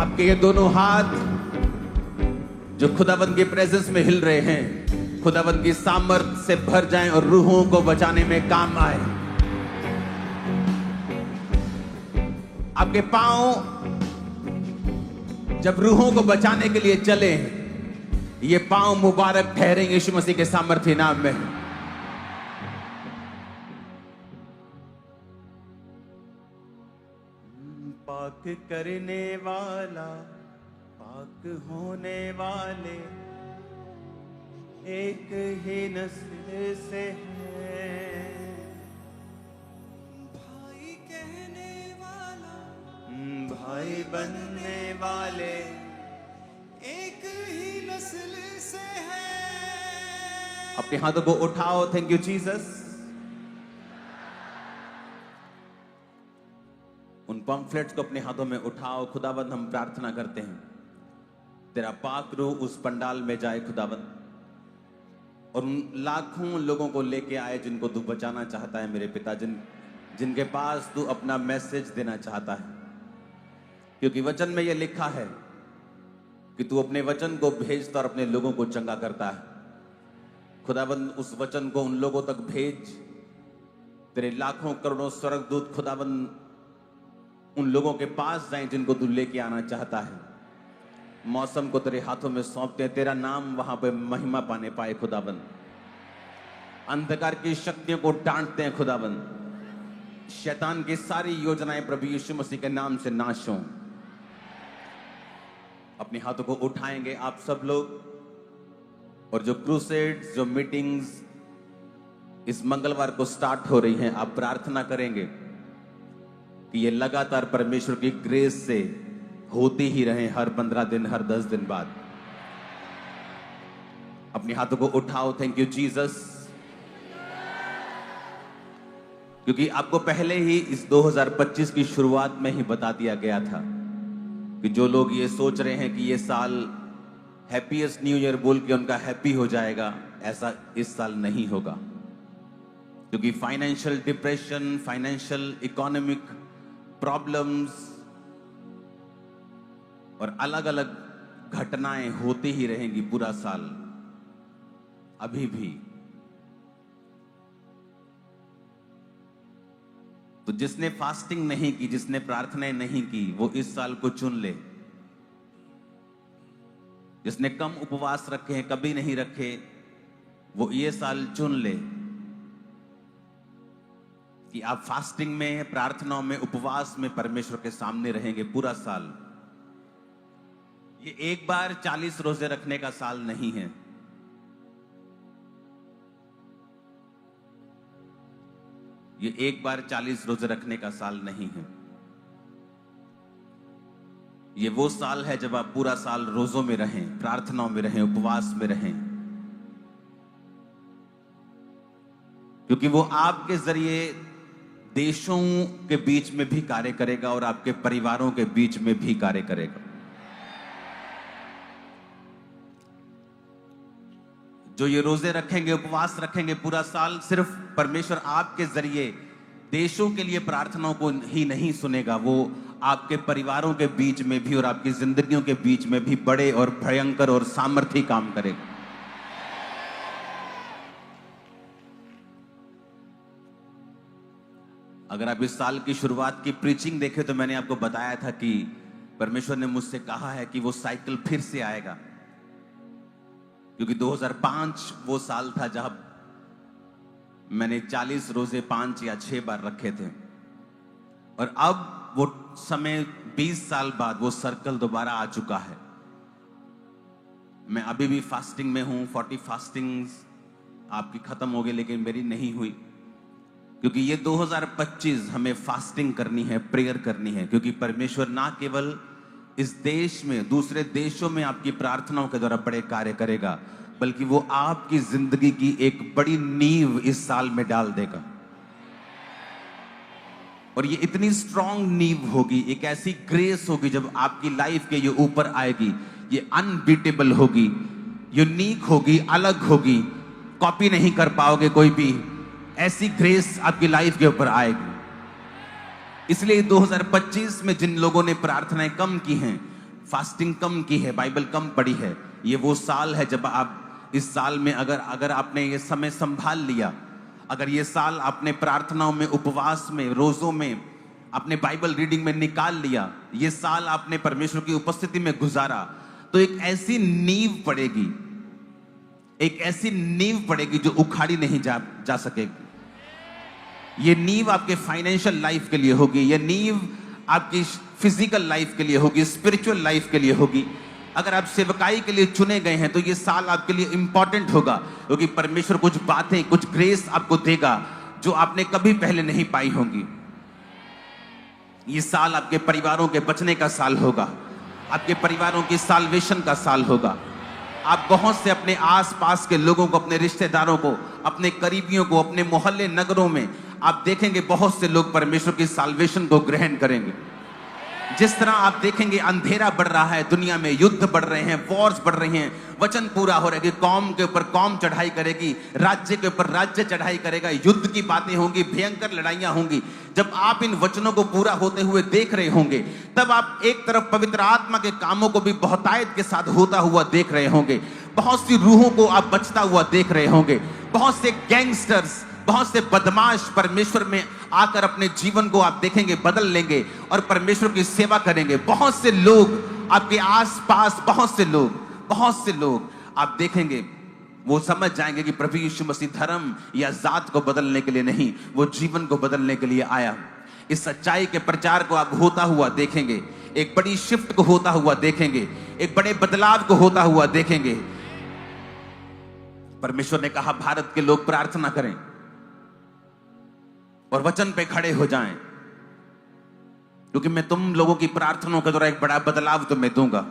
आपके ये दोनों हाथ जो खुदावंद की प्रेजेंस में हिल रहे हैं, खुदावंद की सामर्थ से भर जाएं और रूहों को बचाने में काम आए। आपके पांव जब रूहों को बचाने के लिए चले, ये पांव मुबारक ठहरेंगे यीशु मसीह के सामर्थ्य नाम में। पाक करने वाला, पाक होने वाले एक ही नस्ल से है। भाई कहने वाला, भाई बनने वाले एक ही नस्ल से है। अपने हाथों को उठाओ। Thank you Jesus. उन पम्फलेट्स को अपने हाथों में उठाओ। खुदावंद, हम प्रार्थना करते हैं तेरा पाक रूह उस पंडाल में जाए खुदावंद, और उन लाखों लोगों को लेके आए जिनको तू बचाना चाहता है मेरे पिता, जिनके पास तू अपना मैसेज देना चाहता है। क्योंकि वचन में यह लिखा है कि तू अपने वचन को भेजता और अपने लोगों को चंगा करता है। खुदावंद, उस वचन को उन लोगों तक भेज। तेरे लाखों करोड़ों स्वर्गदूत खुदावंद उन लोगों के पास जाएं जिनको तू लेके आना चाहता है। मौसम को तेरे हाथों में सौंपते हैं, तेरा नाम वहां पे महिमा पाने पाए खुदावंद। अंधकार की शक्तियों को डांटते हैं खुदावंद। शैतान की सारी योजनाएं प्रभु यीशु मसीह के नाम से नाश हों। अपने हाथों को उठाएंगे आप सब लोग, और जो क्रूसेड्स, जो मीटिंग्स इस मंगलवार को स्टार्ट हो रही हैं, आप प्रार्थना करेंगे कि ये लगातार परमेश्वर की ग्रेस से होती ही रहे, हर 15 दिन, हर 10 दिन बाद। अपने हाथों को उठाओ। Thank you Jesus. क्योंकि आपको पहले ही इस 2025 की शुरुआत में ही बता दिया गया था कि जो लोग ये सोच रहे हैं कि ये साल हैप्पीएस्ट न्यू ईयर बोल के उनका हैप्पी हो जाएगा, ऐसा इस साल नहीं होगा। क्योंकि financial depression, financial economic problems और अलग अलग घटनाएं होती ही रहेंगी पूरा साल, अभी भी। तो जिसने फास्टिंग नहीं की, जिसने प्रार्थनाएं नहीं की, वो इस साल को चुन ले। जिसने कम उपवास रखे हैं, कभी नहीं रखे, वो ये साल चुन ले कि आप फास्टिंग में, प्रार्थनाओं में, उपवास में परमेश्वर के सामने रहेंगे पूरा साल। ये एक बार 40 रोजे रखने का साल नहीं है। ये एक बार 40 रोजे रखने का साल नहीं है। ये वो साल है जब आप पूरा साल रोजों में रहें, प्रार्थनाओं में रहें, उपवास में रहें। क्योंकि वो आपके जरिए देशों के बीच में भी कार्य करेगा और आपके परिवारों के बीच में भी कार्य करेगा। जो ये रोजे रखेंगे, उपवास रखेंगे पूरा साल, सिर्फ परमेश्वर आपके जरिए देशों के लिए प्रार्थनाओं को ही नहीं सुनेगा, वो आपके परिवारों के बीच में भी और आपकी जिंदगियों के बीच में भी बड़े और भयंकर और सामर्थी काम करेगा। अगर आप इस साल की शुरुआत की प्रीचिंग देखें तो मैंने आपको बताया था कि परमेश्वर ने मुझसे कहा है कि वो साइकिल फिर से आएगा। क्योंकि 2005 वो साल था जब मैंने 40 रोजे 5 या 6 बार रखे थे, और अब वो समय 20 साल बाद वो सर्कल दोबारा आ चुका है। मैं अभी भी फास्टिंग में हूं। 40 फास्टिंग्स आपकी खत्म हो गई, लेकिन मेरी नहीं हुई। क्योंकि ये 2025 हमें फास्टिंग करनी है, प्रेयर करनी है। क्योंकि परमेश्वर ना केवल इस देश में, दूसरे देशों में आपकी प्रार्थनाओं के द्वारा बड़े कार्य करेगा, बल्कि वो आपकी जिंदगी की एक बड़ी नींव इस साल में डाल देगा। और ये इतनी स्ट्रॉन्ग नींव होगी, एक ऐसी ग्रेस होगी जब आपकी लाइफ के ये ऊपर आएगी, ये अनबीटेबल होगी, यूनिक होगी, अलग होगी, कॉपी नहीं कर पाओगे कोई भी। ऐसी ग्रेस आपकी लाइफ के ऊपर आएगी। इसलिए 2025 में जिन लोगों ने प्रार्थनाएं कम की हैं, फास्टिंग कम की है, बाइबल कम पढ़ी है। ये वो साल है जब आप इस साल में अगर आपने ये समय संभाल लिया, अगर ये साल आपने प्रार्थनाओं में, उपवास में, रोजों में, आपने बाइबल रीडिंग में निकाल लिया, ये साल आपने परमेश्वर की उपस्थिति में गुजारा, तो एक ऐसी नींव पड़ेगी, एक ऐसी नींव पड़ेगी जो उखाड़ी नहीं जा सकेगी। ये नींव आपके फाइनेंशियल लाइफ के लिए होगी, ये नींव आपकी फिजिकल लाइफ के लिए होगी, स्पिरिचुअल लाइफ के लिए होगी। अगर आप सेवकाई के लिए चुने गए हैं तो ये साल आपके लिए इंपॉर्टेंट होगा, क्योंकि परमेश्वर कुछ बातें, कुछ ग्रेस आपको देगा जो आपने कभी पहले नहीं पाई होंगी। ये साल आपके परिवारों के बचने का साल होगा, आपके परिवारों की साल्वेशन का साल होगा। आप बहुत से अपने आसपास के लोगों को, अपने रिश्तेदारों को, अपने करीबियों को, अपने मोहल्ले नगरों में आप देखेंगे बहुत से लोग परमेश्वर की साल्वेशन को ग्रहण करेंगे। जिस तरह आप देखेंगे अंधेरा बढ़ रहा है दुनिया में, युद्ध बढ़ रहे हैं, वॉर्स बढ़ रहे हैं, वचन पूरा हो रहा है कि कौम के ऊपर कौम चढ़ाई करेगी, राज्य के ऊपर राज्य चढ़ाई करेगा, युद्ध की बातें होंगी, भयंकर लड़ाइयां होंगी। जब आप इन वचनों को पूरा होते हुए देख रहे होंगे, तब आप एक तरफ पवित्र आत्मा के कामों को भी बहुतायत के साथ होता हुआ देख रहे होंगे, बहुत सी रूहों को आप बचता हुआ देख रहे होंगे, बहुत से गैंगस्टर्स, बहुत से बदमाश परमेश्वर में आकर अपने जीवन को आप देखेंगे बदल लेंगे और परमेश्वर की सेवा करेंगे। बहुत से लोग आपके आसपास, बहुत से लोग आप देखेंगे, वो समझ जाएंगे कि प्रभु यीशु मसीह धर्म या जात को बदलने के लिए नहीं, वो जीवन को बदलने के लिए आया। इस सच्चाई के प्रचार को आप होता हुआ देखेंगे, एक बड़ी शिफ्ट को होता हुआ देखेंगे, एक बड़े बदलाव को होता हुआ देखेंगे। परमेश्वर ने कहा भारत के लोग प्रार्थना करें और वचन पे खड़े हो जाएं, क्योंकि मैं तुम लोगों की प्रार्थनाओं के द्वारा एक बड़ा बदलाव तुम्हें दूंगा।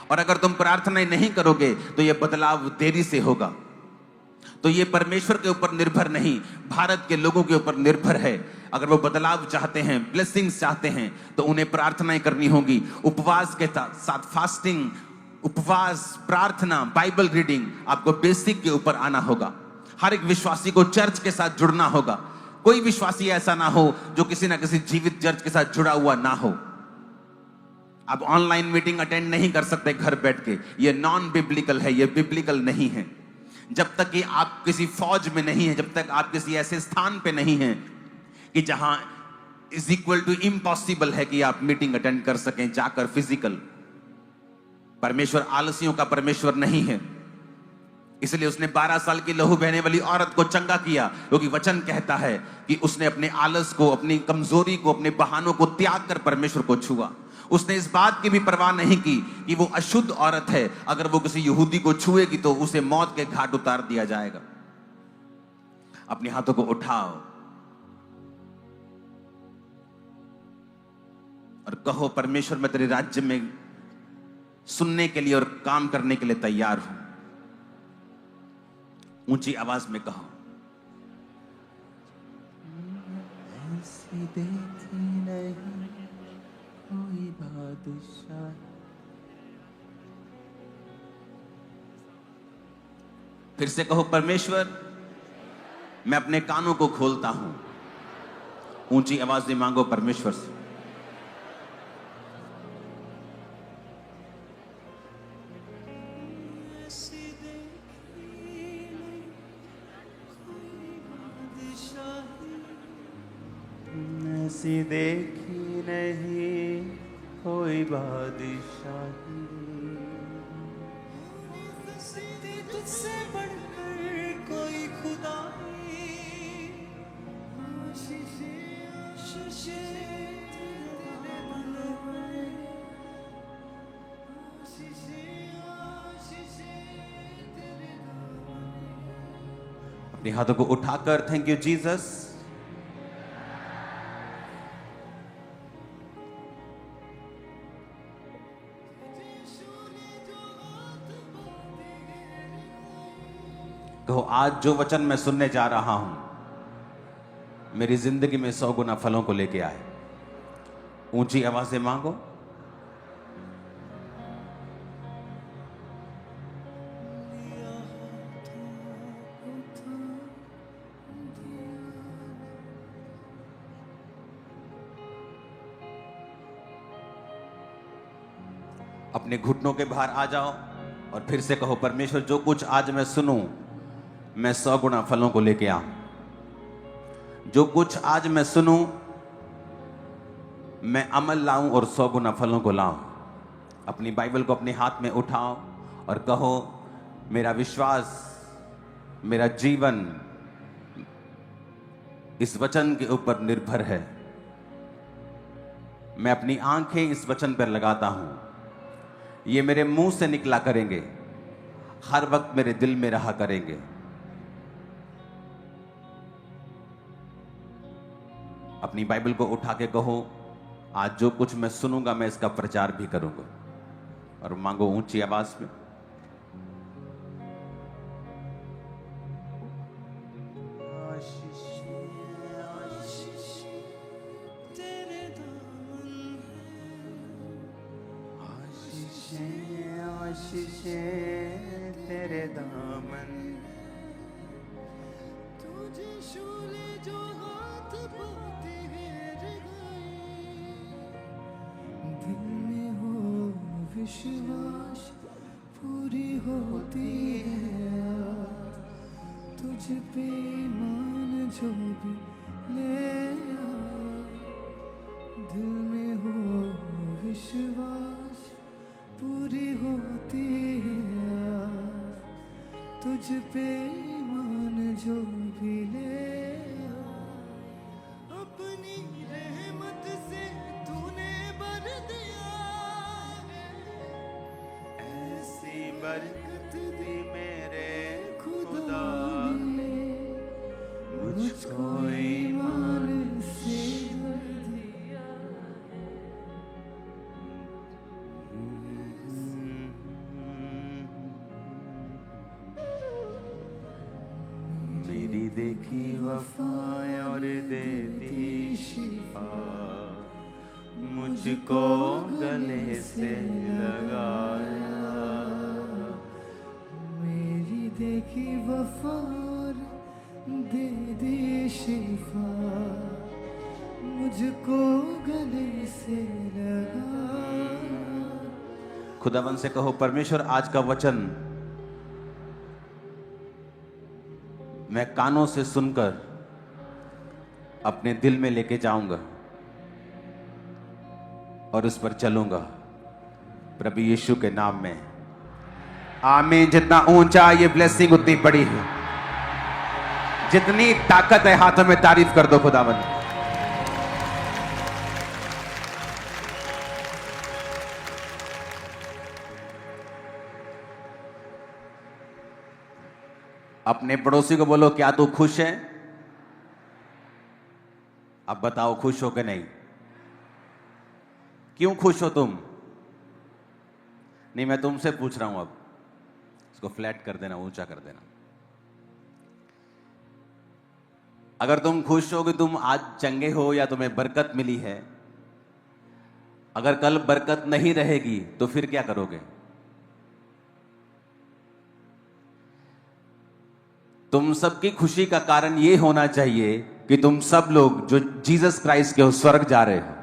और अगर तुम प्रार्थनाएं नहीं करोगे तो यह बदलाव देरी से होगा। तो यह परमेश्वर के ऊपर निर्भर नहीं, भारत के लोगों के ऊपर निर्भर है। अगर वो बदलाव चाहते हैं, ब्लेसिंग्स चाहते हैं, तो उन्हें प्रार्थनाएं करनी होगी। उपवास के साथ फास्टिंग, उपवास, प्रार्थना, बाइबल रीडिंग, आपको बेसिक के ऊपर आना होगा। हर एक विश्वासी को चर्च के साथ जुड़ना होगा। कोई विश्वासी ऐसा ना हो जो किसी ना किसी जीवित चर्च के साथ जुड़ा हुआ ना हो। आप ऑनलाइन मीटिंग अटेंड नहीं कर सकते घर बैठ के, ये नॉन बिब्लिकल है, ये बिब्लिकल नहीं है। जब तक कि आप किसी फौज में नहीं है, जब तक आप किसी ऐसे स्थान पे नहीं हैं कि जहां इज इक्वल टू इम्पॉसिबल है कि आप मीटिंग अटेंड कर सकें जाकर फिजिकल। परमेश्वर आलसियों का परमेश्वर नहीं है, इसलिए उसने 12 साल की लहू बहने वाली औरत को चंगा किया, क्योंकि वचन कहता है कि उसने अपने आलस को, अपनी कमजोरी को, अपने बहानों को त्याग कर परमेश्वर को छुआ। उसने इस बात की भी परवाह नहीं की कि वो अशुद्ध औरत है, अगर वो किसी यहूदी को छुएगी तो उसे मौत के घाट उतार दिया जाएगा। अपने हाथों को उठाओ और कहो, परमेश्वर मैं तेरे राज्य में सुनने के लिए और काम करने के लिए तैयार हूं। ऊंची आवाज में कहो, ऐसी देखी नहीं कोई बादशाह। फिर से कहो, परमेश्वर मैं अपने कानों को खोलता हूं। ऊंची आवाज में मांगो परमेश्वर से, ऐसी देखी नहीं कोई बादशाही, तुझसे बढ़कर कोई खुदा नहीं। अपने हाथों को उठाकर थैंक यू जीसस। कहो, आज जो वचन मैं सुनने जा रहा हूं मेरी जिंदगी में 100 गुना फलों को लेके आए। ऊंची आवाज से मांगो, अपने घुटनों के बाहर आ जाओ और फिर से कहो, परमेश्वर जो कुछ आज मैं सुनूं, मैं 100 गुना फलों को लेके आऊं। जो कुछ आज मैं सुनूं, मैं अमल लाऊं और 100 गुना फलों को लाऊं। अपनी बाइबल को अपने हाथ में उठाओ और कहो, मेरा विश्वास, मेरा जीवन इस वचन के ऊपर निर्भर है। मैं अपनी आंखें इस वचन पर लगाता हूं। ये मेरे मुंह से निकला करेंगे, हर वक्त मेरे दिल में रहा करेंगे। अपनी बाइबल को उठा के कहो, आज जो कुछ मैं सुनूंगा मैं इसका प्रचार भी करूंगा। और मांगो ऊंची आवाज में, तेरे दामन आशीषें तेरे दामन, तुझे शूले जो हाथ पाते हैं जगाए, दिल में हो विश्वास पूरी होती है। तुझ पे मान जो भी ले आ, दिल में हो विश्वास पूरी होती है। तुझ पे मान जो भी ले आ, अपनी रहमत से तूने भर दिया है। ऐसी बरकत दी मेरे खुदा ने मुझको ईमान से भर दिया। मेरी देखी वफाएं और दे दी शिफा, मुझको गले से लगाया। मेरी देखी वफा दे दी शिफा, मुझको गले से लगा। खुदावन से कहो, परमेश्वर आज का वचन मैं कानों से सुनकर अपने दिल में लेके जाऊंगा और उस पर चलूंगा, प्रभु यीशु के नाम में, आमीन। जितना ऊंचा ये ब्लेसिंग उतनी बड़ी है। जितनी ताकत है हाथों में, तारीफ कर दो खुदावन। अपने पड़ोसी को बोलो, क्या तू खुश है? अब बताओ, खुश हो कि नहीं? क्यों खुश हो तुम? नहीं, मैं तुमसे पूछ रहा हूं। अब इसको फ्लैट कर देना, ऊंचा कर देना। अगर तुम खुश हो कि तुम आज चंगे हो या तुम्हें बरकत मिली है, अगर कल बरकत नहीं रहेगी तो फिर क्या करोगे? तुम सबकी खुशी का कारण यह होना चाहिए कि तुम सब लोग जो जीसस क्राइस्ट के हो, स्वर्ग जा रहे हो।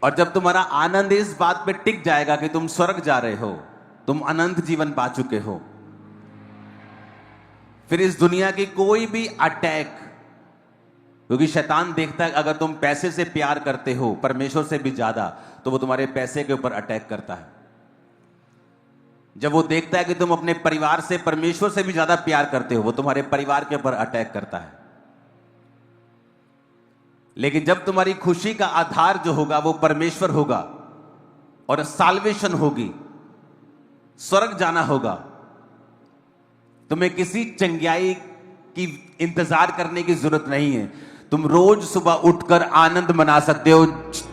और जब तुम्हारा आनंद इस बात पे टिक जाएगा कि तुम स्वर्ग जा रहे हो, तुम अनंत जीवन पा चुके हो, फिर इस दुनिया की कोई भी अटैक, क्योंकि शैतान देखता है अगर तुम पैसे से प्यार करते हो परमेश्वर से भी ज्यादा, तो वो तुम्हारे पैसे के ऊपर अटैक करता है। जब वो देखता है कि तुम अपने परिवार से परमेश्वर से भी ज्यादा प्यार करते हो, वो तुम्हारे परिवार के ऊपर अटैक करता है। लेकिन जब तुम्हारी खुशी का आधार जो होगा वो परमेश्वर होगा और साल्वेशन होगी, स्वर्ग जाना होगा, तुम्हें किसी चंगियाई की इंतजार करने की जरूरत नहीं है। तुम रोज सुबह उठकर आनंद मना सकते हो,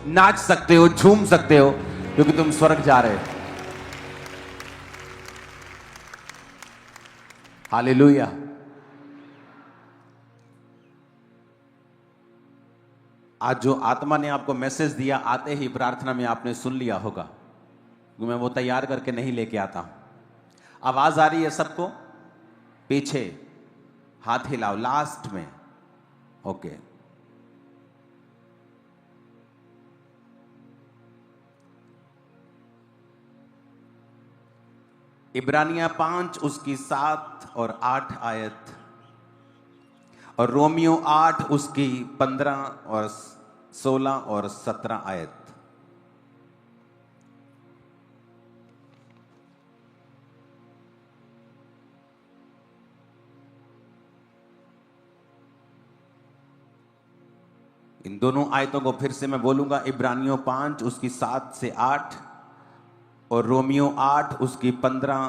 नाच सकते हो, झूम सकते हो, क्योंकि तुम स्वर्ग जा रहे हो। हालेलुया। आज जो आत्मा ने आपको मैसेज दिया, आते ही प्रार्थना में आपने सुन लिया होगा, मैं वो तैयार करके नहीं लेके आता हूं। आवाज आ रही है सबको? पीछे हाथ हिलाओ, लास्ट में। ओके, इब्रानियां 5 उसकी 7 और 8 आयत, और रोमियो 8 उसकी 15 और 16 और 17 आयत। इन दोनों आयतों को फिर से मैं बोलूंगा, इब्रानियों 5 उसकी 7 से 8 और रोमियो 8 उसकी 15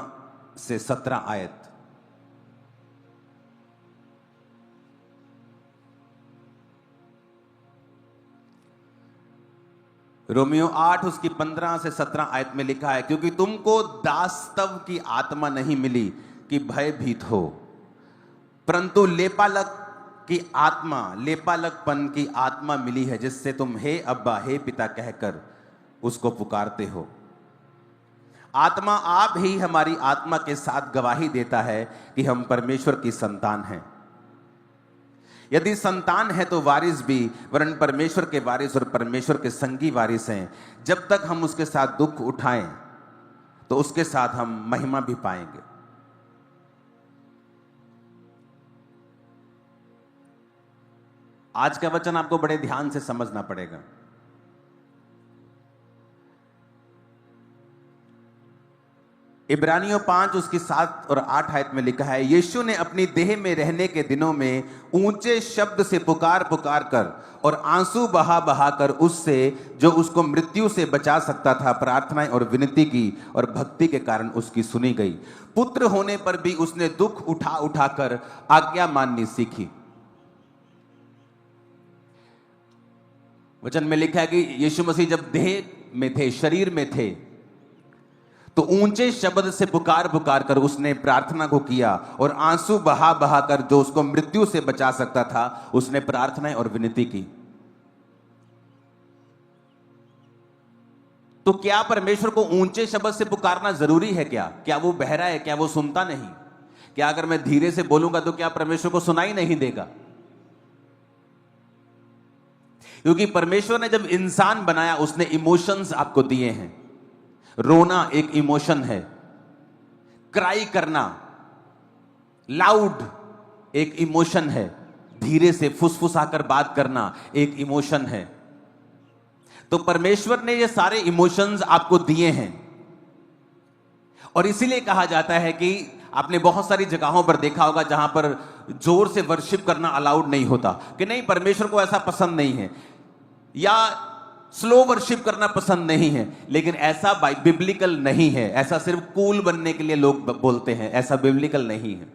से 17 आयत। रोमियो 8 उसकी 15 से 17 आयत में लिखा है, क्योंकि तुमको दासत्व की आत्मा नहीं मिली कि भयभीत हो, परंतु लेपालक की आत्मा, लेपालकपन की आत्मा मिली है, जिससे तुम हे अब्बा, हे पिता कहकर उसको पुकारते हो। आत्मा आप ही हमारी आत्मा के साथ गवाही देता है कि हम परमेश्वर की संतान हैं। यदि संतान है तो वारिस भी, वरन परमेश्वर के वारिस और परमेश्वर के संगी वारिस हैं। जब तक हम उसके साथ दुख उठाएं तो उसके साथ हम महिमा भी पाएंगे। आज का वचन आपको बड़े ध्यान से समझना पड़ेगा। इब्रानियों 5 उसकी 7 और 8 आयत में लिखा है, यीशु ने अपनी देह में रहने के दिनों में ऊंचे शब्द से पुकार पुकार कर और आंसू बहा बहा कर उससे जो उसको मृत्यु से बचा सकता था प्रार्थनाएं और विनती की, और भक्ति के कारण उसकी सुनी गई। पुत्र होने पर भी उसने दुख उठा उठा कर आज्ञा माननी सीखी। वचन में लिखा है कि यीशु मसीह जब देह में थे, शरीर में थे, तो ऊंचे शब्द से पुकार पुकार कर उसने प्रार्थना को किया, और आंसू बहा बहा कर जो उसको मृत्यु से बचा सकता था उसने प्रार्थनाएं और विनती की। तो क्या परमेश्वर को ऊंचे शब्द से पुकारना जरूरी है? क्या वो बहरा है? क्या वो सुनता नहीं? क्या अगर मैं धीरे से बोलूंगा तो क्या परमेश्वर को सुनाई नहीं देगा? क्योंकि परमेश्वर ने जब इंसान बनाया उसने इमोशंस आपको दिए हैं। रोना एक इमोशन है, क्राई करना, लाउड एक इमोशन है, धीरे से फुसफुसाकर बात करना एक इमोशन है। तो परमेश्वर ने ये सारे इमोशंस आपको दिए हैं, और इसीलिए कहा जाता है कि आपने बहुत सारी जगहों पर देखा होगा जहां पर जोर से वर्शिप करना अलाउड नहीं होता, कि नहीं, परमेश्वर को ऐसा पसंद नहीं है, या स्लो वर्शिप करना पसंद नहीं है। लेकिन ऐसा बिब्लिकल नहीं है। ऐसा सिर्फ कूल बनने के लिए लोग बोलते हैं, ऐसा बिब्लिकल नहीं है।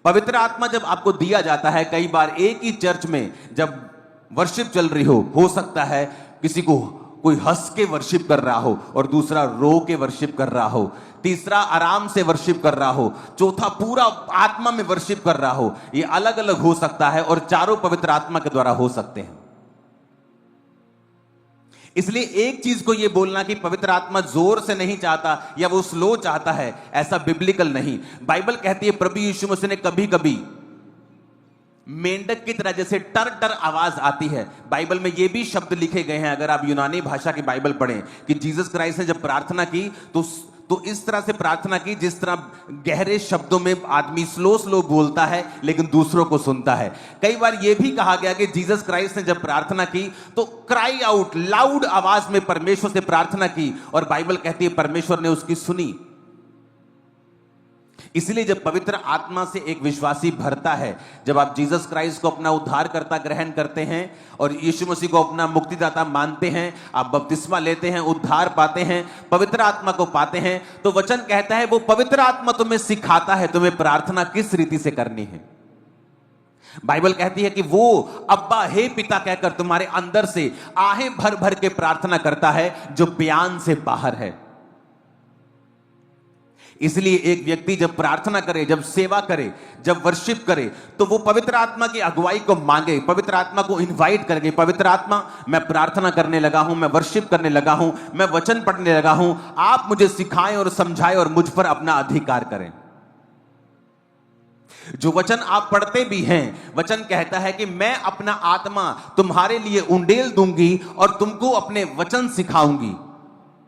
पवित्र आत्मा जब आपको दिया जाता है, कई बार एक ही चर्च में जब वर्शिप चल रही हो सकता है किसी को कोई हंस के वर्शिप कर रहा हो, और दूसरा रो के वर्शिप कर रहा हो, तीसरा आराम से वर्शिप कर रहा हो, चौथा पूरा आत्मा में वर्शिप कर रहा हो। ये अलग अलग हो सकता है, और चारों पवित्र आत्मा के द्वारा हो सकते हैं। इसलिए एक चीज को यह बोलना कि पवित्र आत्मा जोर से नहीं चाहता या वो स्लो चाहता है, ऐसा बिब्लिकल नहीं। बाइबल कहती है प्रभु यीशु मसीह ने कभी कभी मेंढक की तरह जैसे टर टर आवाज आती है। बाइबल में ये भी शब्द लिखे गए हैं, अगर आप यूनानी भाषा की बाइबल पढ़ें, कि जीसस क्राइस्ट ने जब प्रार्थना की तो इस तरह से प्रार्थना की जिस तरह गहरे शब्दों में आदमी स्लो स्लो बोलता है लेकिन दूसरों को सुनता है। कई बार यह भी कहा गया कि जीसस क्राइस्ट ने जब प्रार्थना की तो क्राई आउट, लाउड आवाज में परमेश्वर से प्रार्थना की, और बाइबल कहती है परमेश्वर ने उसकी सुनी। इसलिए जब पवित्र आत्मा से एक विश्वासी भरता है, जब आप जीसस क्राइस्ट को अपना उद्धारकर्ता ग्रहण करते हैं और यीशु मसीह को अपना मुक्तिदाता मानते हैं, आप बपतिस्मा लेते हैं, उद्धार पाते हैं, पवित्र आत्मा को पाते हैं, तो वचन कहता है वो पवित्र आत्मा तुम्हें सिखाता है तुम्हें प्रार्थना किस रीति से करनी है। बाइबल कहती है कि वो अब्बा, हे पिता कहकर तुम्हारे अंदर से आहें भर भर के प्रार्थना करता है जो बयान से बाहर है। इसलिए एक व्यक्ति जब प्रार्थना करे, जब सेवा करे, जब वर्शिप करे, तो वो पवित्र आत्मा की अगुवाई को मांगे, पवित्र आत्मा को इनवाइट करके, पवित्र आत्मा मैं प्रार्थना करने लगा हूं, मैं वर्शिप करने लगा हूं, मैं वचन पढ़ने लगा हूं, आप मुझे सिखाएं और समझाएं और मुझ पर अपना अधिकार करें। जो वचन आप पढ़ते भी हैं, वचन कहता है कि मैं अपना आत्मा तुम्हारे लिए उंडेल दूंगी और तुमको अपने वचन सिखाऊंगी।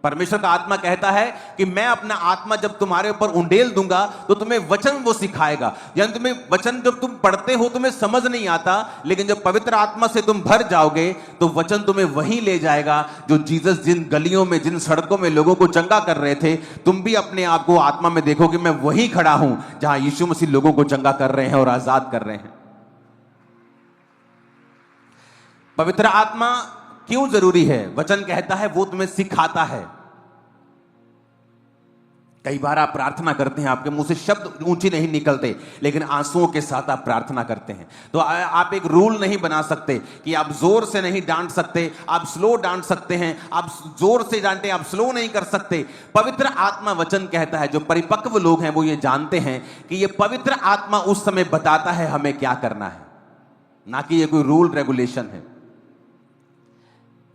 परमेश्वर का आत्मा कहता है कि मैं अपना आत्मा जब तुम्हारे ऊपर उंडेल दूंगा तो तुम्हें वचन वो सिखाएगा। यानी तुम्हें वचन जब तुम पढ़ते हो तुम्हें समझ नहीं आता, लेकिन जब पवित्र आत्मा से तुम भर जाओगे तो वचन तुम्हें वहीं ले जाएगा जो जीसस जिन गलियों में, जिन सड़कों में लोगों को चंगा कर रहे थे, तुम भी अपने आप को आत्मा में देखो कि मैं वहीं खड़ा हूं जहां यीशु मसीह लोगों को चंगा कर रहे हैं और आजाद कर रहे हैं। पवित्र आत्मा क्यों जरूरी है? वचन कहता है वो तुम्हें सिखाता है। कई बार आप प्रार्थना करते हैं, आपके मुंह से शब्द ऊंची नहीं निकलते, लेकिन आंसुओं के साथ आप प्रार्थना करते हैं। तो आप एक रूल नहीं बना सकते कि आप जोर से नहीं डांट सकते, आप स्लो डांट सकते हैं, आप जोर से डांटे, आप स्लो नहीं कर सकते। पवित्र आत्मा, वचन कहता है, जो परिपक्व लोग हैं वो ये जानते हैं कि ये पवित्र आत्मा उस समय बताता है हमें क्या करना है, ना कि ये कोई रूल रेगुलेशन है।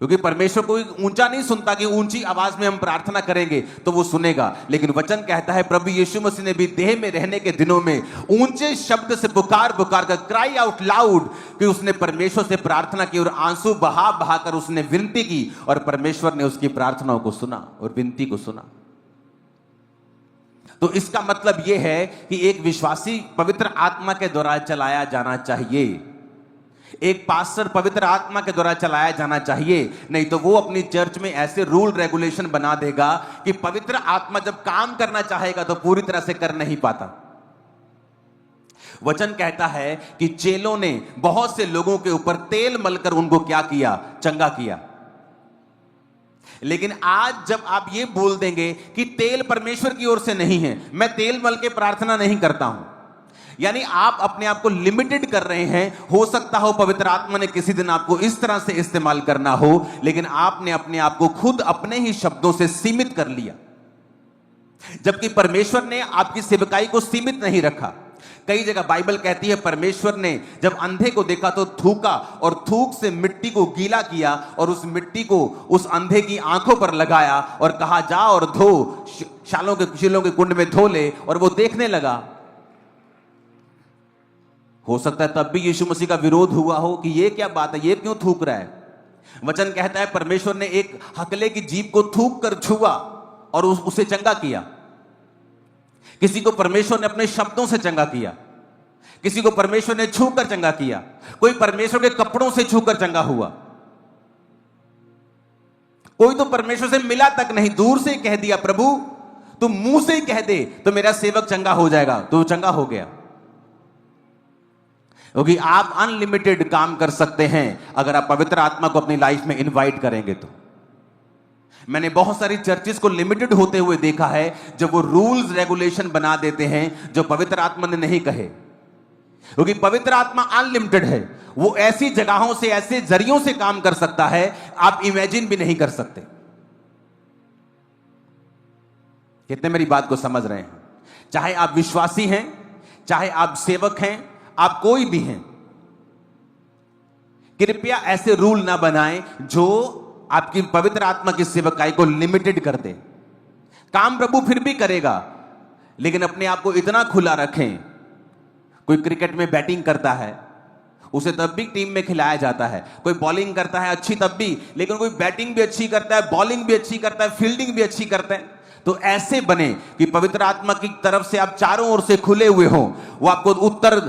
क्योंकि परमेश्वर कोई ऊंचा नहीं सुनता कि ऊंची आवाज में हम प्रार्थना करेंगे तो वो सुनेगा, लेकिन वचन कहता है प्रभु यीशु मसीह ने भी देह में रहने के दिनों में ऊंचे शब्द से पुकार पुकार कर, क्राई आउट लाउड, कि उसने परमेश्वर से प्रार्थना की और आंसू बहा बहा कर उसने विनती की और परमेश्वर ने उसकी प्रार्थनाओं को सुना और विनती को सुना। तो इसका मतलब यह है कि एक विश्वासी पवित्र आत्मा के द्वारा चलाया जाना चाहिए। एक पास्टर पवित्र आत्मा के द्वारा चलाया जाना चाहिए, नहीं तो वो अपनी चर्च में ऐसे रूल रेगुलेशन बना देगा कि पवित्र आत्मा जब काम करना चाहेगा तो पूरी तरह से कर नहीं पाता। वचन कहता है कि चेलों ने बहुत से लोगों के ऊपर तेल मलकर उनको क्या किया? चंगा किया। लेकिन आज जब आप ये बोल देंगे कि तेल परमेश्वर की ओर से नहीं है, मैं तेल मल के प्रार्थना नहीं करता हूं, यानी आप अपने आप को लिमिटेड कर रहे हैं। हो सकता हो पवित्र आत्मा ने किसी दिन आपको इस तरह से इस्तेमाल करना हो, लेकिन आपने अपने आप को खुद अपने ही शब्दों से सीमित कर लिया, जबकि परमेश्वर ने आपकी सेवकाई को सीमित नहीं रखा। कई जगह बाइबल कहती है परमेश्वर ने जब अंधे को देखा तो थूका और थूक से मिट्टी को गीला किया और उस मिट्टी को उस अंधे की आंखों पर लगाया और कहा जा और धो, शीलों के कुंड में धो ले, और वो देखने लगा। हो सकता है तब भी यीशु मसीह का विरोध हुआ हो कि ये क्या बात है, ये क्यों थूक रहा है। वचन कहता है परमेश्वर ने एक हकले की जीभ को थूक कर छुआ और उसे चंगा किया। किसी को परमेश्वर ने अपने शब्दों से चंगा किया, किसी को परमेश्वर ने छूकर चंगा किया, कोई परमेश्वर के कपड़ों से छूकर चंगा हुआ, कोई तो परमेश्वर से मिला तक नहीं, दूर से कह दिया प्रभु तुम मुंह से कह दे तो मेरा सेवक चंगा हो जाएगा, तो चंगा हो गया। क्योंकि आप अनलिमिटेड काम कर सकते हैं अगर आप पवित्र आत्मा को अपनी लाइफ में इनवाइट करेंगे तो। मैंने बहुत सारी चर्चेस को लिमिटेड होते हुए देखा है जब वो रूल्स रेगुलेशन बना देते हैं जो पवित्र आत्मा ने नहीं कहे। क्योंकि पवित्र आत्मा अनलिमिटेड है, वो ऐसी जगहों से, ऐसे जरियों से काम कर सकता है आप इमेजिन भी नहीं कर सकते। कितने मेरी बात को समझ रहे हैं? चाहे आप विश्वासी हैं, चाहे आप सेवक हैं, आप कोई भी हैं, कृपया ऐसे रूल ना बनाएं जो आपकी पवित्र आत्मा की सेवकाई को लिमिटेड कर दे। काम प्रभु फिर भी करेगा, लेकिन अपने आप को इतना खुला रखें। कोई क्रिकेट में बैटिंग करता है, उसे तब भी टीम में खिलाया जाता है। कोई बॉलिंग करता है अच्छी तब भी, लेकिन कोई बैटिंग भी अच्छी करता है, बॉलिंग भी अच्छी करता है, फील्डिंग भी अच्छी करता है। तो ऐसे बने कि पवित्र आत्मा की तरफ से आप चारों ओर से खुले हुए हों, वो आपको उत्तर,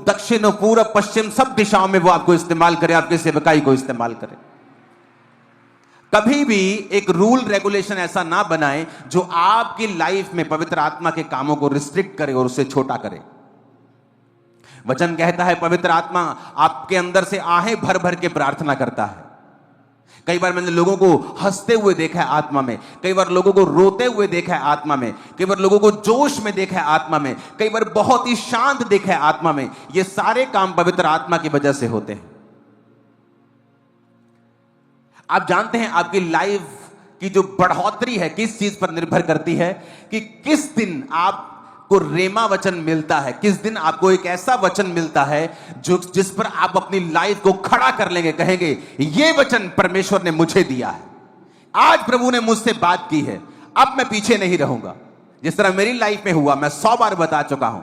दक्षिण, पूर्व, पश्चिम सब दिशाओं में वो आपको इस्तेमाल करे, आपके सेवकाई को इस्तेमाल करे। कभी भी एक रूल रेगुलेशन ऐसा ना बनाएं जो आपकी लाइफ में पवित्र आत्मा के कामों को रिस्ट्रिक्ट करे और उसे छोटा करे। वचन कहता है पवित्र आत्मा आपके अंदर से आहें भर भर के प्रार्थना करता है। कई बार मैंने लोगों को हंसते हुए देखा है आत्मा में, कई बार लोगों को रोते हुए देखा है आत्मा में, कई बार लोगों को जोश में देखा है आत्मा में, कई बार बहुत ही शांत देखा है आत्मा में। ये सारे काम पवित्र आत्मा की वजह से होते हैं। आप जानते हैं आपकी लाइफ की जो बढ़ोतरी है किस चीज पर निर्भर करती है कि किस दिन आपको रेमा वचन मिलता है, किस दिन आपको एक ऐसा वचन मिलता है जो जिस पर आप अपनी लाइफ को खड़ा कर लेंगे, कहेंगे ये वचन परमेश्वर ने मुझे दिया है, आज प्रभु ने मुझसे बात की है, अब मैं पीछे नहीं रहूंगा। जिस तरह मेरी लाइफ में हुआ, मैं 100 बार बता चुका हूं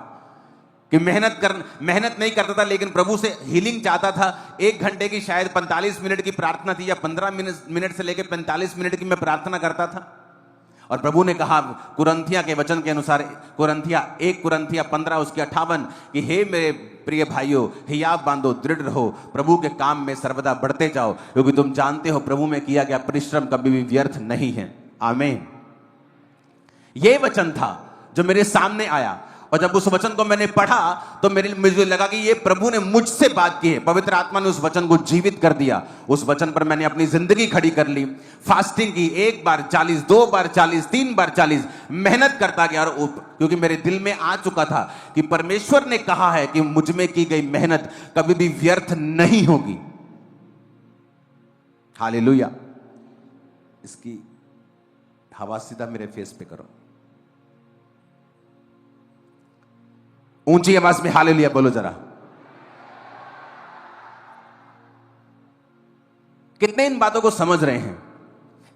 कि मेहनत नहीं करता था, लेकिन प्रभु से हीलिंग चाहता था। 1 घंटे की शायद 45 मिनट की प्रार्थना थी, या 15 मिनट से लेकर 45 मिनट की मैं प्रार्थना करता था। और प्रभु ने कहा कुरंथिया के वचन के अनुसार, 1 कुरंथिया 15 उसके 58, कि हे मेरे प्रिय भाइयों, हियाव बांधो, दृढ़ रहो, प्रभु के काम में सर्वदा बढ़ते जाओ, क्योंकि तुम जानते हो प्रभु में किया गया परिश्रम कभी भी व्यर्थ नहीं है। आमीन। यह वचन था जो मेरे सामने आया, और जब उस वचन को मैंने पढ़ा तो मुझे लगा कि ये प्रभु ने मुझसे बात की है। पवित्र आत्मा ने उस वचन को जीवित कर दिया। उस वचन पर मैंने अपनी जिंदगी खड़ी कर ली। फास्टिंग की, 1 बार 40, 2 बार 40, 3 बार 40, मेहनत करता गया। और क्योंकि मेरे दिल में आ चुका था कि परमेश्वर ने कहा है कि मुझ में की गई मेहनत कभी भी व्यर्थ नहीं होगी। हालेलुया। इसकी हवा सीधा मेरे फेस पे करो, ऊंची आवाज में हालेलुया बोलो जरा। कितने इन बातों को समझ रहे हैं?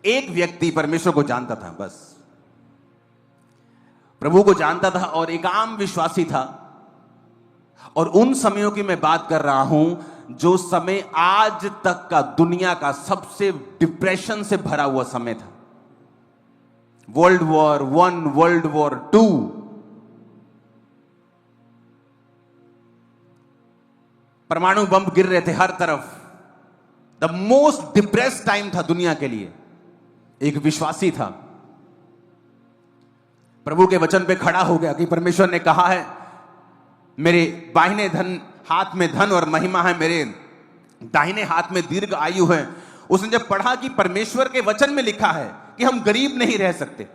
एक व्यक्ति परमेश्वर को जानता था, बस प्रभु को जानता था और एक आम विश्वासी था। और उन समयों की मैं बात कर रहा हूं जो समय आज तक का दुनिया का सबसे डिप्रेशन से भरा हुआ समय था। वर्ल्ड वॉर 1, वर्ल्ड वॉर 2, परमाणु बम गिर रहे थे हर तरफ। द मोस्ट डिप्रेस्ड टाइम था दुनिया के लिए। एक विश्वासी था, प्रभु के वचन पे खड़ा हो गया कि परमेश्वर ने कहा है मेरे बाहिने हाथ में धन और महिमा है, मेरे दाहिने हाथ में दीर्घ आयु है। उसने जब पढ़ा कि परमेश्वर के वचन में लिखा है कि हम गरीब नहीं रह सकते,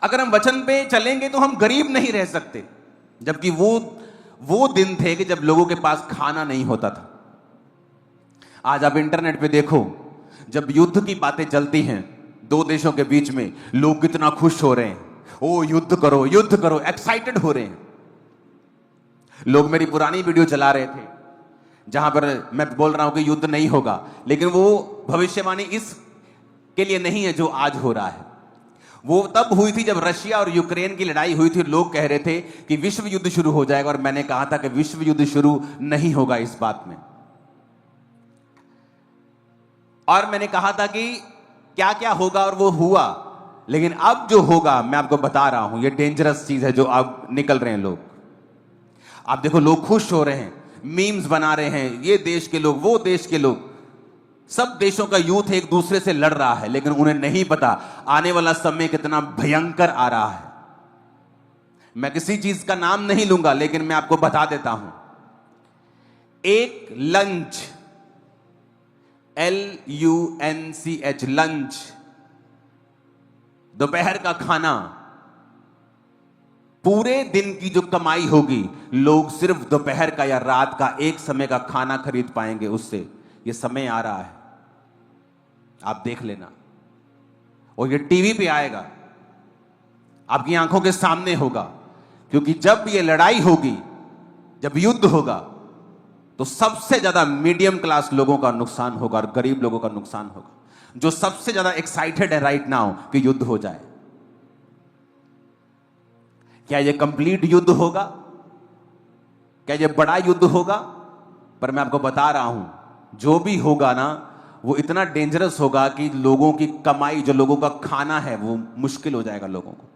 अगर हम वचन पे चलेंगे तो हम गरीब नहीं रह सकते, जबकि वो दिन थे कि जब लोगों के पास खाना नहीं होता था। आज आप इंटरनेट पे देखो, जब युद्ध की बातें चलती हैं 2 देशों के बीच में, लोग कितना खुश हो रहे हैं, ओ युद्ध करो युद्ध करो, एक्साइटेड हो रहे हैं। लोग मेरी पुरानी वीडियो चला रहे थे जहां पर मैं बोल रहा हूं कि युद्ध नहीं होगा, लेकिन वो भविष्यवाणी इस के लिए नहीं है जो आज हो रहा है। वो तब हुई थी जब रशिया और यूक्रेन की लड़ाई हुई थी। लोग कह रहे थे कि विश्व युद्ध शुरू हो जाएगा, और मैंने कहा था कि विश्व युद्ध शुरू नहीं होगा इस बात में। और मैंने कहा था कि क्या क्या होगा, और वो हुआ। लेकिन अब जो होगा मैं आपको बता रहा हूं, ये डेंजरस चीज है जो अब निकल रहे हैं लोग। आप देखो, लोग खुश हो रहे हैं, मीम्स बना रहे हैं, ये देश के लोग, वो देश के लोग, सब देशों का यूथ एक दूसरे से लड़ रहा है, लेकिन उन्हें नहीं पता आने वाला समय कितना भयंकर आ रहा है। मैं किसी चीज का नाम नहीं लूंगा, लेकिन मैं आपको बता देता हूं, एक लंच, LUNCH, लंच, दोपहर का खाना, पूरे दिन की जो कमाई होगी, लोग सिर्फ दोपहर का या रात का एक समय का खाना खरीद पाएंगे उससे। ये समय आ रहा है, आप देख लेना। और ये टीवी पे आएगा, आपकी आंखों के सामने होगा, क्योंकि जब ये लड़ाई होगी, जब युद्ध होगा, तो सबसे ज्यादा मीडियम क्लास लोगों का नुकसान होगा और गरीब लोगों का नुकसान होगा, जो सबसे ज्यादा एक्साइटेड है राइट नाउ कि युद्ध हो जाए। क्या ये कंप्लीट युद्ध होगा? क्या ये बड़ा युद्ध होगा? पर मैं आपको बता रहा हूं, जो भी होगा ना, वो इतना डेंजरस होगा कि लोगों की कमाई, जो लोगों का खाना है, वो मुश्किल हो जाएगा लोगों को।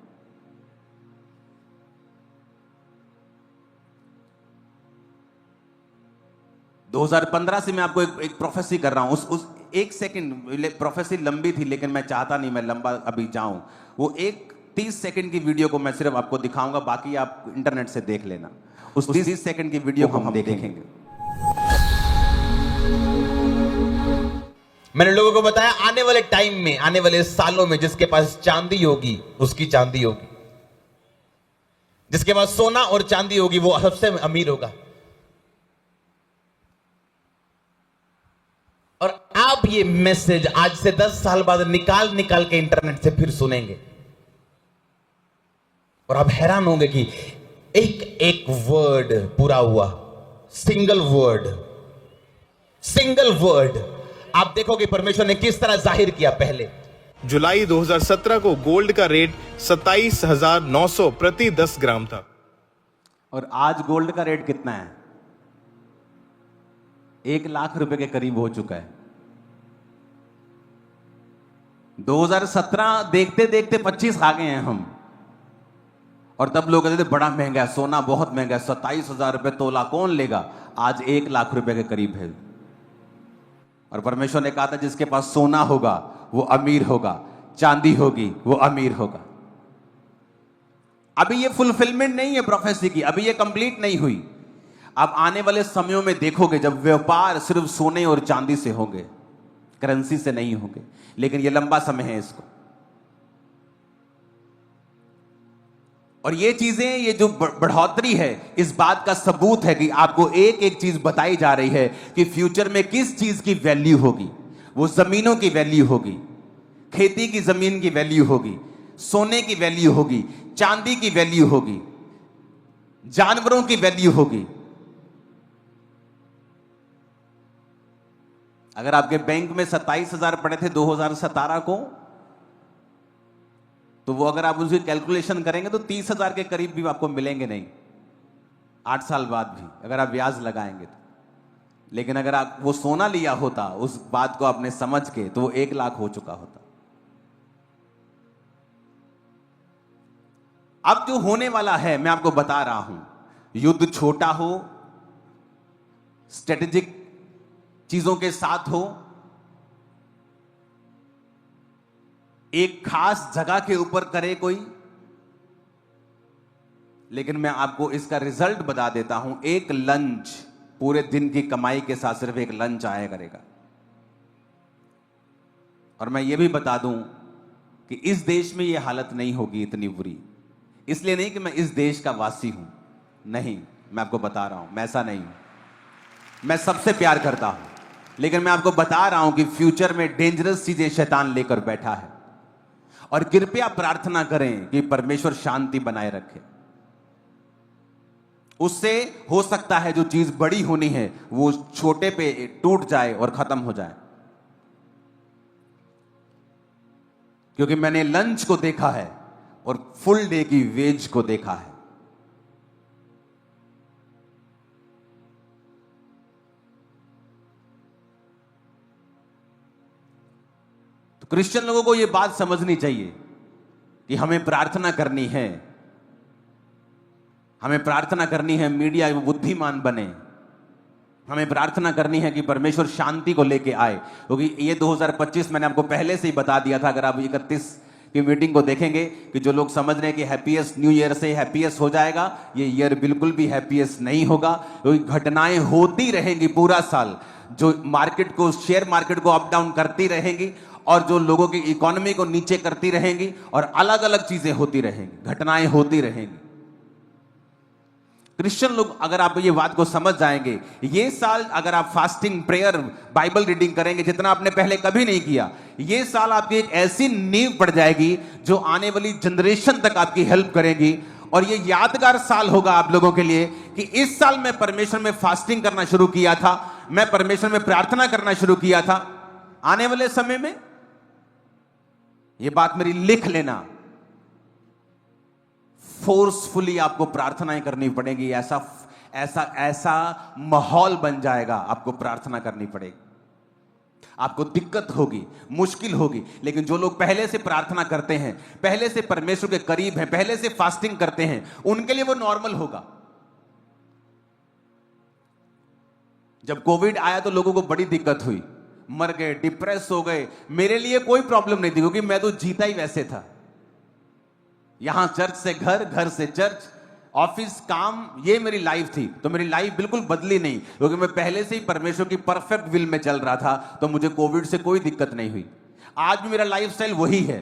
दो 2015 से मैं आपको एक प्रोफेसी कर रहा हूं। उस 1 सेकंड प्रोफेसी लंबी थी, लेकिन मैं चाहता नहीं मैं लंबा अभी जाऊं। वो 30 सेकंड की वीडियो को मैं सिर्फ आपको दिखाऊंगा, बाकी आप इंटरनेट से देख लेना। उस 30 सेकंड की वीडियो को हम देखेंगे। मैंने लोगों को बताया आने वाले टाइम में, आने वाले सालों में, जिसके पास चांदी होगी उसकी चांदी होगी, जिसके पास सोना और चांदी होगी वो सबसे अमीर होगा। और आप ये मैसेज आज से 10 साल बाद निकाल के इंटरनेट से फिर सुनेंगे, और आप हैरान होंगे कि एक वर्ड पूरा हुआ, सिंगल वर्ड। आप देखोगे परमेश्वर ने किस तरह जाहिर किया। पहले जुलाई 2017 को गोल्ड का रेट 27,900 प्रति 10 ग्राम था। और आज गोल्ड का रेट कितना है? 1 लाख रुपए के करीब हो चुका है। 2017 देखते देखते 25 आ गए हैं हम, और तब लोग कहते थे बड़ा महंगा है, सोना बहुत महंगा है, 27,000 रुपए तोला कौन लेगा। आज 1 लाख रुपए के करीब है। और परमेश्वर ने कहा था जिसके पास सोना होगा वो अमीर होगा, चांदी होगी वो अमीर होगा। अभी ये फुलफिलमेंट नहीं है प्रोफेसी की, अभी ये कंप्लीट नहीं हुई। आप आने वाले समयों में देखोगे जब व्यापार सिर्फ सोने और चांदी से होंगे, करेंसी से नहीं होंगे। लेकिन ये लंबा समय है इसको। और ये चीजें, ये जो बढ़ोतरी है, इस बात का सबूत है कि आपको एक एक चीज बताई जा रही है कि फ्यूचर में किस चीज की वैल्यू होगी। वो जमीनों की वैल्यू होगी, खेती की जमीन की वैल्यू होगी, सोने की वैल्यू होगी, चांदी की वैल्यू होगी, जानवरों की वैल्यू होगी। अगर आपके बैंक में 27,000 पड़े थे 2017 को, तो वो अगर आप उसकी कैलकुलेशन करेंगे तो 30,000 के करीब भी आपको मिलेंगे नहीं 8 साल बाद भी, अगर आप ब्याज लगाएंगे तो। लेकिन अगर आप वो सोना लिया होता उस बात को आपने समझ के, तो वो 1 लाख हो चुका होता। अब जो होने वाला है मैं आपको बता रहा हूं, युद्ध छोटा हो, स्ट्रेटेजिक चीजों के साथ हो, एक खास जगह के ऊपर करे कोई, लेकिन मैं आपको इसका रिजल्ट बता देता हूं। एक लंच, पूरे दिन की कमाई के साथ सिर्फ एक लंच आया करेगा। और मैं ये भी बता दूं कि इस देश में यह हालत नहीं होगी इतनी बुरी। इसलिए नहीं कि मैं इस देश का वासी हूं, नहीं, मैं आपको बता रहा हूं मैं ऐसा नहीं हूं। मैं सबसे प्यार करता हूं, लेकिन मैं आपको बता रहा हूं कि फ्यूचर में डेंजरस चीजें शैतान लेकर बैठा है। और कृपया प्रार्थना करें कि परमेश्वर शांति बनाए रखे। उससे हो सकता है जो चीज बड़ी होनी है वो छोटे पे टूट जाए और खत्म हो जाए। क्योंकि मैंने लंच को देखा है और फुल डे की वेज को देखा है। तो क्रिश्चियन लोगों को यह बात समझनी चाहिए कि हमें प्रार्थना करनी है, हमें प्रार्थना करनी है मीडिया बुद्धिमान बने, हमें प्रार्थना करनी है कि परमेश्वर शांति को लेके आए। क्योंकि ये 2025 मैंने आपको पहले से ही बता दिया था। अगर आप 31 की मीटिंग को देखेंगे कि जो लोग समझ रहे हैं कि हैप्पीएस्ट न्यू ईयर से हैप्पीएस्ट हो जाएगा, ये ईयर बिल्कुल भी हैप्पीएस्ट नहीं होगा। क्योंकि घटनाएं होती रहेंगी पूरा साल, जो मार्केट को, शेयर मार्केट को अप डाउन करती रहेंगी, और जो लोगों की इकोनॉमी को नीचे करती रहेंगी, और अलग अलग चीजें होती रहेंगी, घटनाएं होती रहेंगी। क्रिश्चियन लोग अगर आप ये बात को समझ जाएंगे, ये साल अगर आप फास्टिंग, प्रेयर, बाइबल रीडिंग करेंगे जितना आपने पहले कभी नहीं किया, ये साल आपकी एक ऐसी नींव पड़ जाएगी जो आने वाली जनरेशन तक आपकी हेल्प करेगी। और ये यादगार साल होगा आप लोगों के लिए कि इस साल मैं परमेश्वर में फास्टिंग करना शुरू किया था, मैं परमेश्वर में प्रार्थना करना शुरू किया था। आने वाले समय में ये बात मेरी लिख लेना, फोर्सफुली आपको प्रार्थनाएं करनी पड़ेगी। ऐसा ऐसा ऐसा माहौल बन जाएगा, आपको प्रार्थना करनी पड़ेगी। आपको दिक्कत होगी, मुश्किल होगी, लेकिन जो लोग पहले से प्रार्थना करते हैं, पहले से परमेश्वर के करीब हैं, पहले से फास्टिंग करते हैं, उनके लिए वो नॉर्मल होगा। जब कोविड आया तो लोगों को बड़ी दिक्कत हुई, मर गए, डिप्रेस हो गए। मेरे लिए कोई प्रॉब्लम नहीं थी, क्योंकि मैं तो जीता ही वैसे था। यहां चर्च से घर, घर से चर्च, ऑफिस, काम, ये मेरी लाइफ थी। तो मेरी लाइफ बिल्कुल बदली नहीं, क्योंकि मैं पहले से ही परमेश्वर की परफेक्ट विल में चल रहा था। तो मुझे कोविड से कोई दिक्कत नहीं हुई। आज भी मेरा लाइफस्टाइल वही है,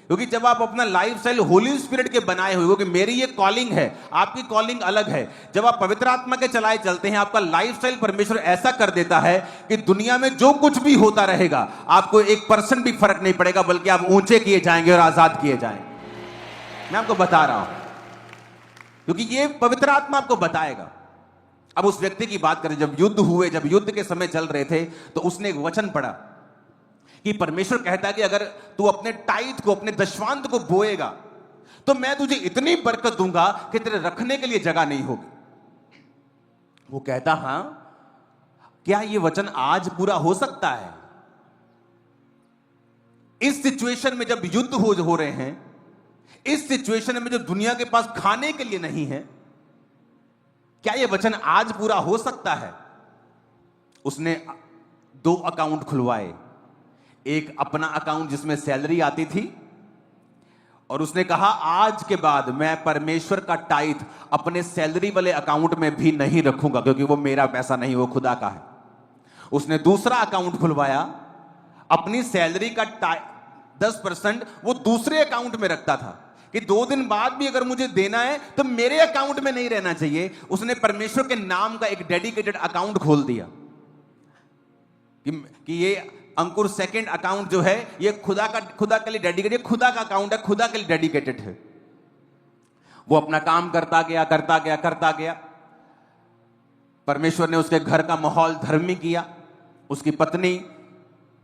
क्योंकि जब आप अपना लाइफस्टाइल होली स्पिरिट के बनाए हुए, क्योंकि मेरी ये कॉलिंग है, आपकी कॉलिंग अलग है। जब आप पवित्र आत्मा के चलाए चलते हैं, आपका लाइफस्टाइल परमेश्वर ऐसा कर देता है कि दुनिया में जो कुछ भी होता रहेगा, आपको 1% भी फर्क नहीं पड़ेगा, बल्कि आप ऊंचे किए जाएंगे और आजाद किए जाएंगे। मैं आपको बता रहा हूं, क्योंकि ये पवित्र आत्मा आपको बताएगा। अब उस व्यक्ति की बात करें, जब युद्ध हुए, जब युद्ध के समय चल रहे थे, तो उसने एक वचन पढ़ा कि परमेश्वर कहता है कि अगर तू अपने टाइट को, अपने दशवांत को बोएगा, तो मैं तुझे इतनी बरकत दूंगा कि तेरे रखने के लिए जगह नहीं होगी। वो कहता, हां, क्या ये वचन आज पूरा हो सकता है? इस सिचुएशन में जब युद्ध हो रहे हैं, इस सिचुएशन में जो दुनिया के पास खाने के लिए नहीं है, क्या यह वचन आज पूरा हो सकता है? उसने 2 अकाउंट खुलवाए, एक अपना अकाउंट जिसमें सैलरी आती थी, और उसने कहा आज के बाद मैं परमेश्वर का टाइथ अपने सैलरी वाले अकाउंट में भी नहीं रखूंगा, क्योंकि वो मेरा पैसा नहीं, वो खुदा का है। उसने दूसरा अकाउंट खुलवाया, अपनी सैलरी का 10% वो दूसरे अकाउंट में रखता था कि 2 दिन बाद भी अगर मुझे देना है तो मेरे अकाउंट में नहीं रहना चाहिए। उसने परमेश्वर के नाम का एक डेडिकेटेड अकाउंट खोल दिया कि ये अंकुर सेकंड अकाउंट जो है ये खुदा के लिए डेडिकेटेड, खुदा का अकाउंट है, खुदा के लिए डेडिकेटेड है। वो अपना काम करता गया। परमेश्वर ने उसके घर का माहौल धर्मी किया, उसकी पत्नी,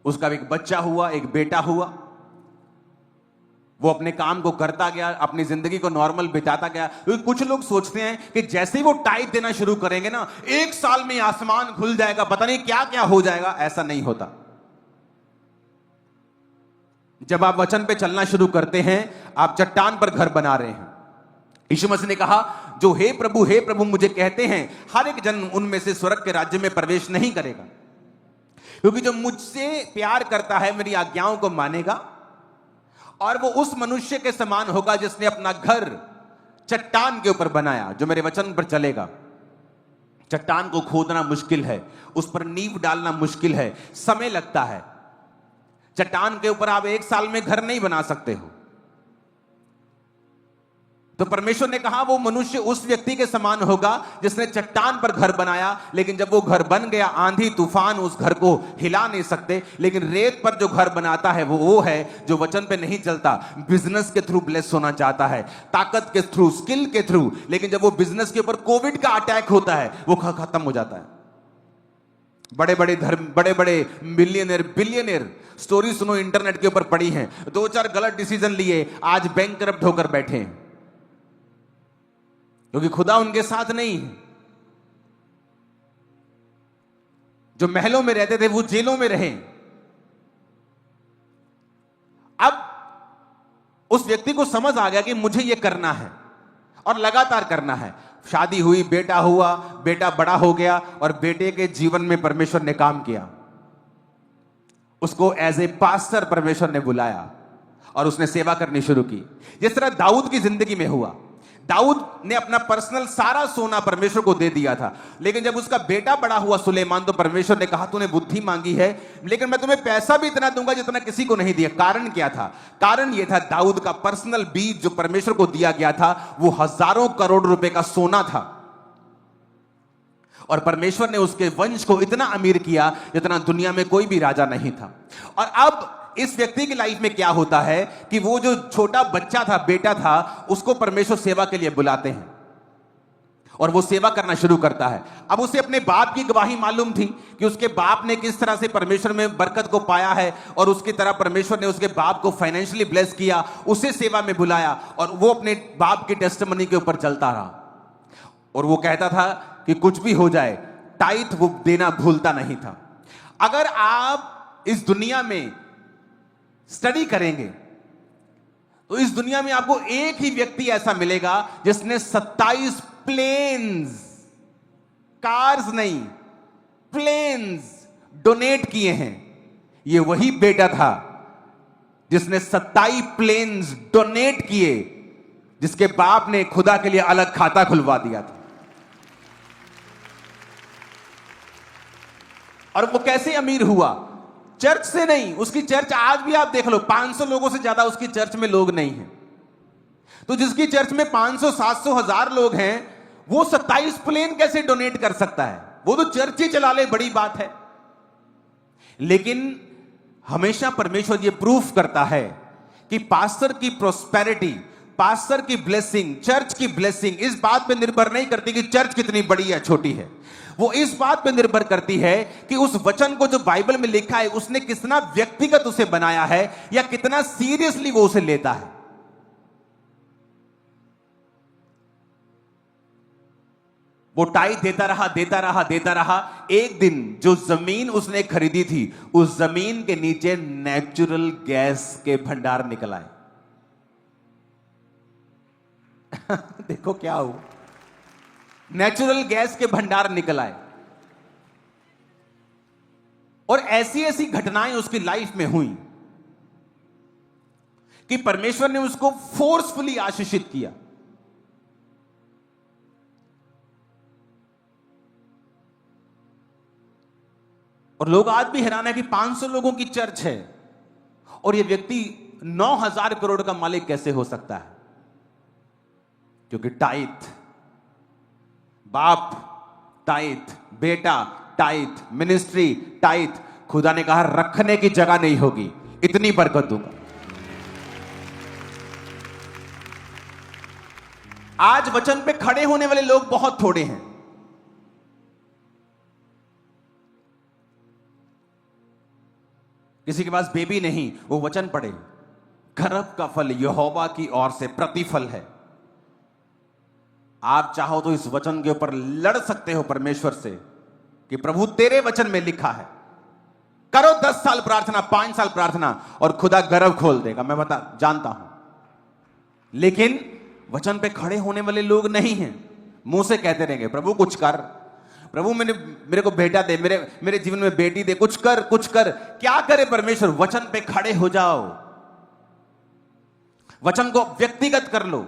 उसका एक बच्चा हुआ, एक बेटा हुआ। वो अपने काम को करता गया, अपनी जिंदगी को नॉर्मल बिताता गया। कुछ लोग सोचते हैं कि जैसे ही वो टाइट देना शुरू करेंगे ना, 1 साल में आसमान खुल जाएगा, पता नहीं क्या क्या हो जाएगा। ऐसा नहीं होता। जब आप वचन पे चलना शुरू करते हैं, आप चट्टान पर घर बना रहे हैं। यीशु मसीह ने कहा, जो हे प्रभु मुझे कहते हैं, हर एक जन उनमें से स्वर्ग के राज्य में प्रवेश नहीं करेगा, क्योंकि जो मुझसे प्यार करता है मेरी आज्ञाओं को मानेगा, और वो उस मनुष्य के समान होगा जिसने अपना घर चट्टान के ऊपर बनाया। जो मेरे वचन पर चलेगा। चट्टान को खोदना मुश्किल है, उस पर नींव डालना मुश्किल है, समय लगता है। चट्टान के ऊपर आप 1 साल में घर नहीं बना सकते हो। तो परमेश्वर ने कहा वो मनुष्य उस व्यक्ति के समान होगा जिसने चट्टान पर घर बनाया, लेकिन जब वो घर बन गया, आंधी तूफान उस घर को हिला नहीं सकते। लेकिन रेत पर जो घर बनाता है वो है जो वचन पे नहीं चलता, बिजनेस के थ्रू ब्लेस होना चाहता है, ताकत के थ्रू, स्किल के थ्रू। लेकिन जब वो बिजनेस के ऊपर कोविड का अटैक होता है, वो खत्म हो जाता है। बड़े बड़े मिलियनर बिलियनर स्टोरी सुनो, इंटरनेट के ऊपर पड़ी हैं, 2-4 गलत डिसीजन लिए, आज बैंकरप्ट होकर बैठे हैं, क्योंकि खुदा उनके साथ नहीं है। जो महलों में रहते थे वो जेलों में रहे। अब उस व्यक्ति को समझ आ गया कि मुझे ये करना है और लगातार करना है। शादी हुई, बेटा हुआ, बेटा बड़ा हो गया, और बेटे के जीवन में परमेश्वर ने काम किया। उसको एज ए पास्टर परमेश्वर ने बुलाया और उसने सेवा करनी शुरू की, जिस तरह दाऊद की जिंदगी में हुआ। दाऊद ने अपना पर्सनल सारा सोना परमेश्वर को दे दिया था, लेकिन जब उसका बेटा बड़ा हुआ सुलेमान, तो परमेश्वर ने कहा तूने बुद्धि मांगी है, लेकिन मैं तुम्हें पैसा भी इतना दूंगा जितना किसी को नहीं दिया। कारण क्या था? कारण यह था, दाऊद का पर्सनल बीज जो परमेश्वर को दिया गया था वो हजारों करोड़ रुपए का सोना था, और परमेश्वर ने उसके वंश को इतना अमीर किया जितना दुनिया में कोई भी राजा नहीं था। और अब इस व्यक्ति की लाइफ में क्या होता है कि वो जो छोटा बच्चा था, बेटा था, उसको परमेश्वर सेवा के लिए बुलाते हैं और वो सेवा करना शुरू करता है। अब उसे अपने बाप की गवाही मालूम थी कि उसके बाप ने किस तरह से परमेश्वर में बरकत को पाया है, और उसकी तरह परमेश्वर ने उसके बाप को फाइनेंशियली ब्लेस किया, उसे सेवा में बुलाया, और वो अपने बाप की टेस्टिमनी के ऊपर चलता रहा। और वो कहता था कि कुछ भी हो जाए, टाइथ वो देना भूलता नहीं था। अगर आप इस दुनिया में स्टडी करेंगे तो इस दुनिया में आपको एक ही व्यक्ति ऐसा मिलेगा जिसने 27 प्लेन्स, कार्स नहीं, प्लेन्स डोनेट किए हैं। ये वही बेटा था जिसने 27 प्लेन्स डोनेट किए, जिसके बाप ने खुदा के लिए अलग खाता खुलवा दिया था। और वो कैसे अमीर हुआ? चर्च से नहीं। उसकी चर्च आज भी आप देख लो, 500 लोगों से ज्यादा उसकी चर्च में लोग नहीं हैं। तो जिसकी चर्च में 500, 700, 1000 लोग हैं, वो 27 प्लेन कैसे डोनेट कर सकता है? वो तो चर्च ही चला ले, बड़ी बात है। लेकिन हमेशा परमेश्वर ये प्रूफ करता है कि पास्टर की प्रोस्पेरिटी, पास्टर की ब्लेसिंग, चर्च की ब्लेसिंग इस बात पे निर्भर नहीं करती कि चर्च कितनी बड़ी या छोटी है। वो इस बात पे निर्भर करती है कि उस वचन को जो बाइबल में लिखा है उसने कितना व्यक्तिगत उसे बनाया है, या कितना सीरियसली वो उसे लेता है। वो टाई देता रहा देता रहा देता रहा। एक दिन जो जमीन उसने खरीदी थी, उस जमीन के नीचे नेचुरल गैस के भंडार निकल आए। देखो क्या हो, नेचुरल गैस के भंडार निकल आए। और ऐसी ऐसी घटनाएं उसकी लाइफ में हुई कि परमेश्वर ने उसको फोर्सफुली आशीषित किया। और लोग आज भी हैरान है कि 500 लोगों की चर्च है और यह व्यक्ति 9,000 करोड़ का मालिक कैसे हो सकता है? क्योंकि टाइथ, बाप टाइथ, बेटा टाइथ, मिनिस्ट्री टाइथ। खुदा ने कहा रखने की जगह नहीं होगी, इतनी बरकत दूंगा। आज वचन पे खड़े होने वाले लोग बहुत थोड़े हैं। किसी के पास बेबी नहीं, वो वचन पढ़े, गर्भ का फल यहोवा की ओर से प्रतिफल है। आप चाहो तो इस वचन के ऊपर लड़ सकते हो परमेश्वर से कि प्रभु तेरे वचन में लिखा है। करो 10 साल प्रार्थना, 5 साल प्रार्थना और खुदा गर्भ खोल देगा, मैं जानता हूं। लेकिन वचन पे खड़े होने वाले लोग नहीं हैं। मुंह से कहते रहेंगे प्रभु कुछ कर, प्रभु मेरे को बेटा दे, मेरे जीवन में बेटी दे, कुछ कर कुछ कर। क्या करे परमेश्वर? वचन पे खड़े हो जाओ, वचन को व्यक्तिगत कर लो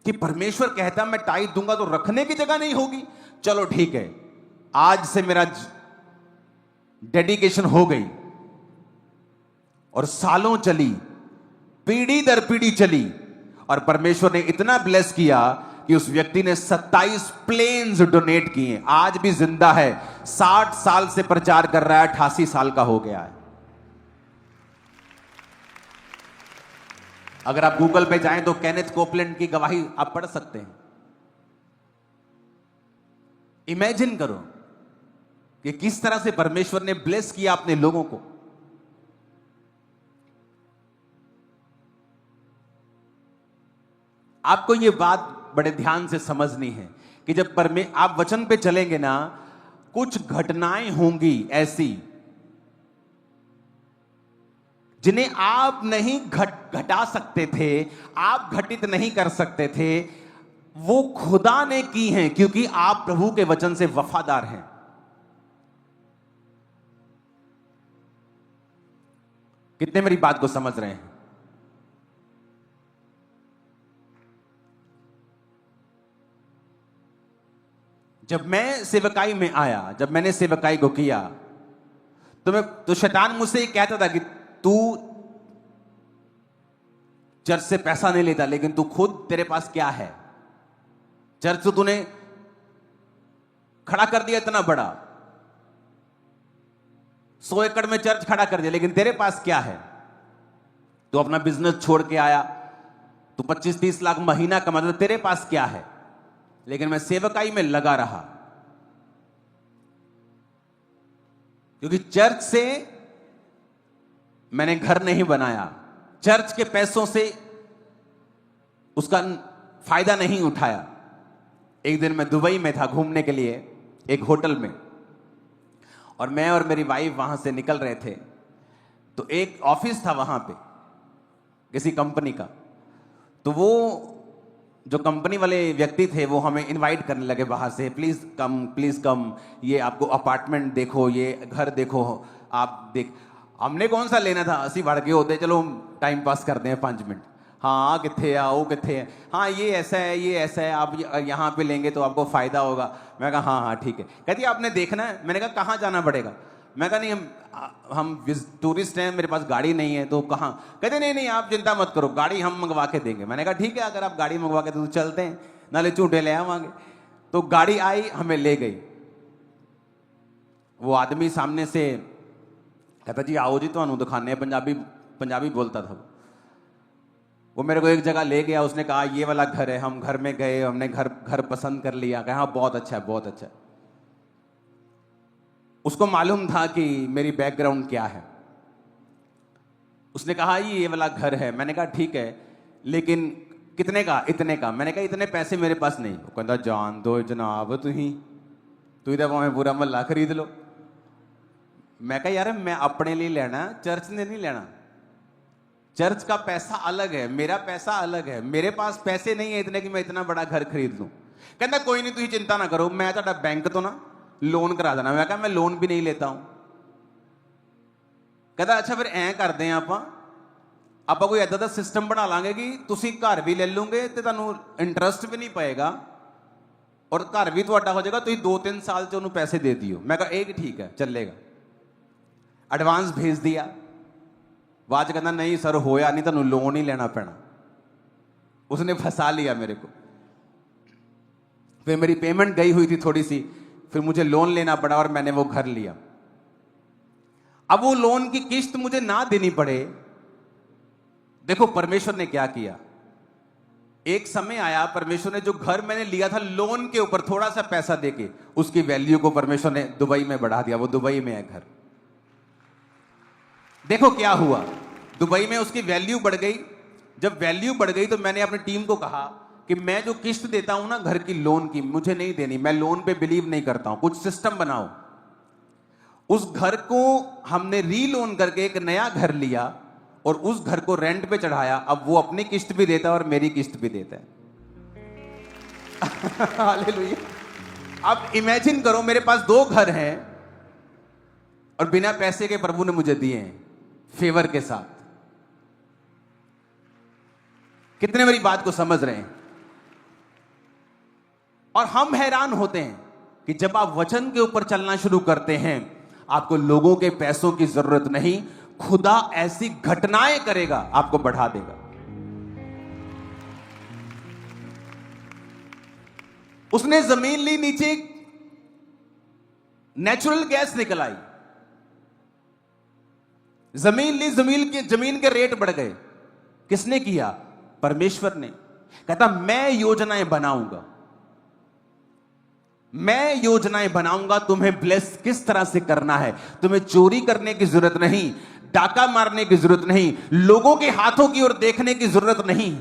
कि परमेश्वर कहता मैं टाइट दूंगा तो रखने की जगह नहीं होगी। चलो ठीक है, आज से मेरा डेडिकेशन हो गई। और सालों चली, पीढ़ी दर पीढ़ी चली और परमेश्वर ने इतना ब्लेस किया कि उस व्यक्ति ने 27 प्लेन्स डोनेट किए। आज भी जिंदा है, 60 साल से प्रचार कर रहा है, 88 साल का हो गया है। अगर आप गूगल पे जाएं तो केनेथ कोपलैंड की गवाही आप पढ़ सकते हैं। इमेजिन करो कि किस तरह से परमेश्वर ने ब्लेस किया अपने लोगों को। आपको यह बात बड़े ध्यान से समझनी है कि जब आप वचन पे चलेंगे ना, कुछ घटनाएं होंगी ऐसी जिन्हें आप नहीं घटा सकते थे, आप घटित नहीं कर सकते थे, वो खुदा ने की हैं, क्योंकि आप प्रभु के वचन से वफादार हैं। कितने मेरी बात को समझ रहे हैं? जब मैं सेवकाई में आया, जब मैंने सेवकाई को किया, तो शैतान मुझसे ये कहता था कि तू चर्च से पैसा नहीं लेता, लेकिन तू खुद, तेरे पास क्या है? चर्च तो तूने खड़ा कर दिया इतना बड़ा, 100 एकड़ में चर्च खड़ा कर दिया, लेकिन तेरे पास क्या है? तू अपना बिजनेस छोड़ के आया, तू 25-30 लाख महीना कमाता, तेरे पास क्या है? लेकिन मैं सेवकाई में लगा रहा, क्योंकि चर्च से मैंने घर नहीं बनाया, चर्च के पैसों से उसका फायदा नहीं उठाया। एक दिन मैं दुबई में था घूमने के लिए, एक होटल में, और मैं और मेरी वाइफ वहां से निकल रहे थे, तो एक ऑफिस था वहां पे किसी कंपनी का। तो वो जो कंपनी वाले व्यक्ति थे वो हमें इनवाइट करने लगे बाहर से, प्लीज कम, ये आपको अपार्टमेंट देखो, ये घर देखो, आप देख। हमने कौन सा लेना था, 80 भाड़के होते, चलो टाइम पास करते हैं 5 मिनट। हाँ किथे है, वो किथे है, हाँ ये ऐसा है, ये ऐसा है, आप यहाँ पे लेंगे तो आपको फायदा होगा। मैं कहा हाँ हाँ ठीक है। कहती आपने देखना है? मैंने कहा कहाँ जाना पड़ेगा? मैं कहा नहीं, हम टूरिस्ट हैं, मेरे पास गाड़ी नहीं है, तो कहाँ? कहते नहीं नहीं आप चिंता मत करो, गाड़ी हम मंगवा के देंगे। मैंने कहा ठीक है, अगर आप गाड़ी मंगवा के तो चलते हैं, नाले झूठे ले आवांगे। तो गाड़ी आई, हमें ले गई। वो आदमी सामने से कहता जी आओ जी तो दिखाने, पंजाबी बोलता था। वो मेरे को एक जगह ले गया, उसने कहा ये वाला घर है। हम घर में गए, हमने घर पसंद कर लिया, कहा हाँ बहुत अच्छा है, बहुत अच्छा है। उसको मालूम था कि मेरी बैकग्राउंड क्या है। उसने कहा ये वाला घर है। मैंने कहा ठीक है, लेकिन कितने का? इतने का। मैंने कहा इतने पैसे मेरे पास नहीं। वो कहता जान दो जनाब, तुही तो भावें पूरा महल्ला खरीद लो। मैं कहा यार मैं अपने लिए लेना, चर्च ने नहीं लेना। चर्च का पैसा अलग है, मेरा पैसा अलग है। मेरे पास पैसे नहीं है इतने कि मैं इतना बड़ा घर खरीद लूं। कहता कोई नहीं, तुम चिंता ना करो, मैं तो बैंक तो ना लोन करा देना। मैं कहा मैं लोन भी नहीं लेता हूं। कहता अच्छा फिर ऐ करते हैं आप कोई ऐसा दा सिस्टम बना लांगे कि तुसी घर भी ले लोगे तो तुहानू इंटरस्ट भी नहीं पाएगा और घर भी तुहाडा हो जाएगा, तुम 2-3 साल से उन्होंने पैसे दे दियो। मैं कहा एक ठीक है चलेगा। एडवांस भेज दिया। बाद कहना नहीं सर होया नहीं, तुहानू लोन ही लेना पैना। उसने फंसा लिया मेरे को। फिर मेरी पेमेंट गई हुई थी थोड़ी सी, फिर मुझे लोन लेना पड़ा और मैंने वो घर लिया। अब वो लोन की किस्त मुझे ना देनी पड़े। देखो परमेश्वर ने क्या किया। एक समय आया, परमेश्वर ने जो घर मैंने लिया था लोन के ऊपर थोड़ा सा पैसा देके, उसकी वैल्यू को परमेश्वर ने दुबई में बढ़ा दिया। वो दुबई में है घर। देखो क्या हुआ, दुबई में उसकी वैल्यू बढ़ गई। जब वैल्यू बढ़ गई तो मैंने अपनी टीम को कहा कि मैं जो किस्त देता हूं ना घर की लोन की, मुझे नहीं देनी। मैं लोन पे बिलीव नहीं करता हूं। कुछ सिस्टम बनाओ। उस घर को हमने रीलोन करके एक नया घर लिया और उस घर को रेंट पे चढ़ाया। अब वो अपनी किस्त भी देता है और मेरी किस्त भी देता है। हालेलुया। अब इमेजिन करो मेरे पास 2 घर हैं और बिना पैसे के प्रभु ने मुझे दिए हैं, फेवर के साथ। कितने मेरी बात को समझ रहे हैं? और हम हैरान होते हैं कि जब आप वचन के ऊपर चलना शुरू करते हैं, आपको लोगों के पैसों की जरूरत नहीं, खुदा ऐसी घटनाएं करेगा, आपको बढ़ा देगा। उसने जमीन ली, नीचे नेचुरल गैस निकल आई। जमीन ली, जमीन के रेट बढ़ गए। किसने किया? परमेश्वर ने। कहता मैं योजनाएं बनाऊंगा, मैं योजनाएं बनाऊंगा, तुम्हें ब्लेस किस तरह से करना है। तुम्हें चोरी करने की जरूरत नहीं, डाका मारने की जरूरत नहीं, लोगों के हाथों की ओर देखने की जरूरत नहीं।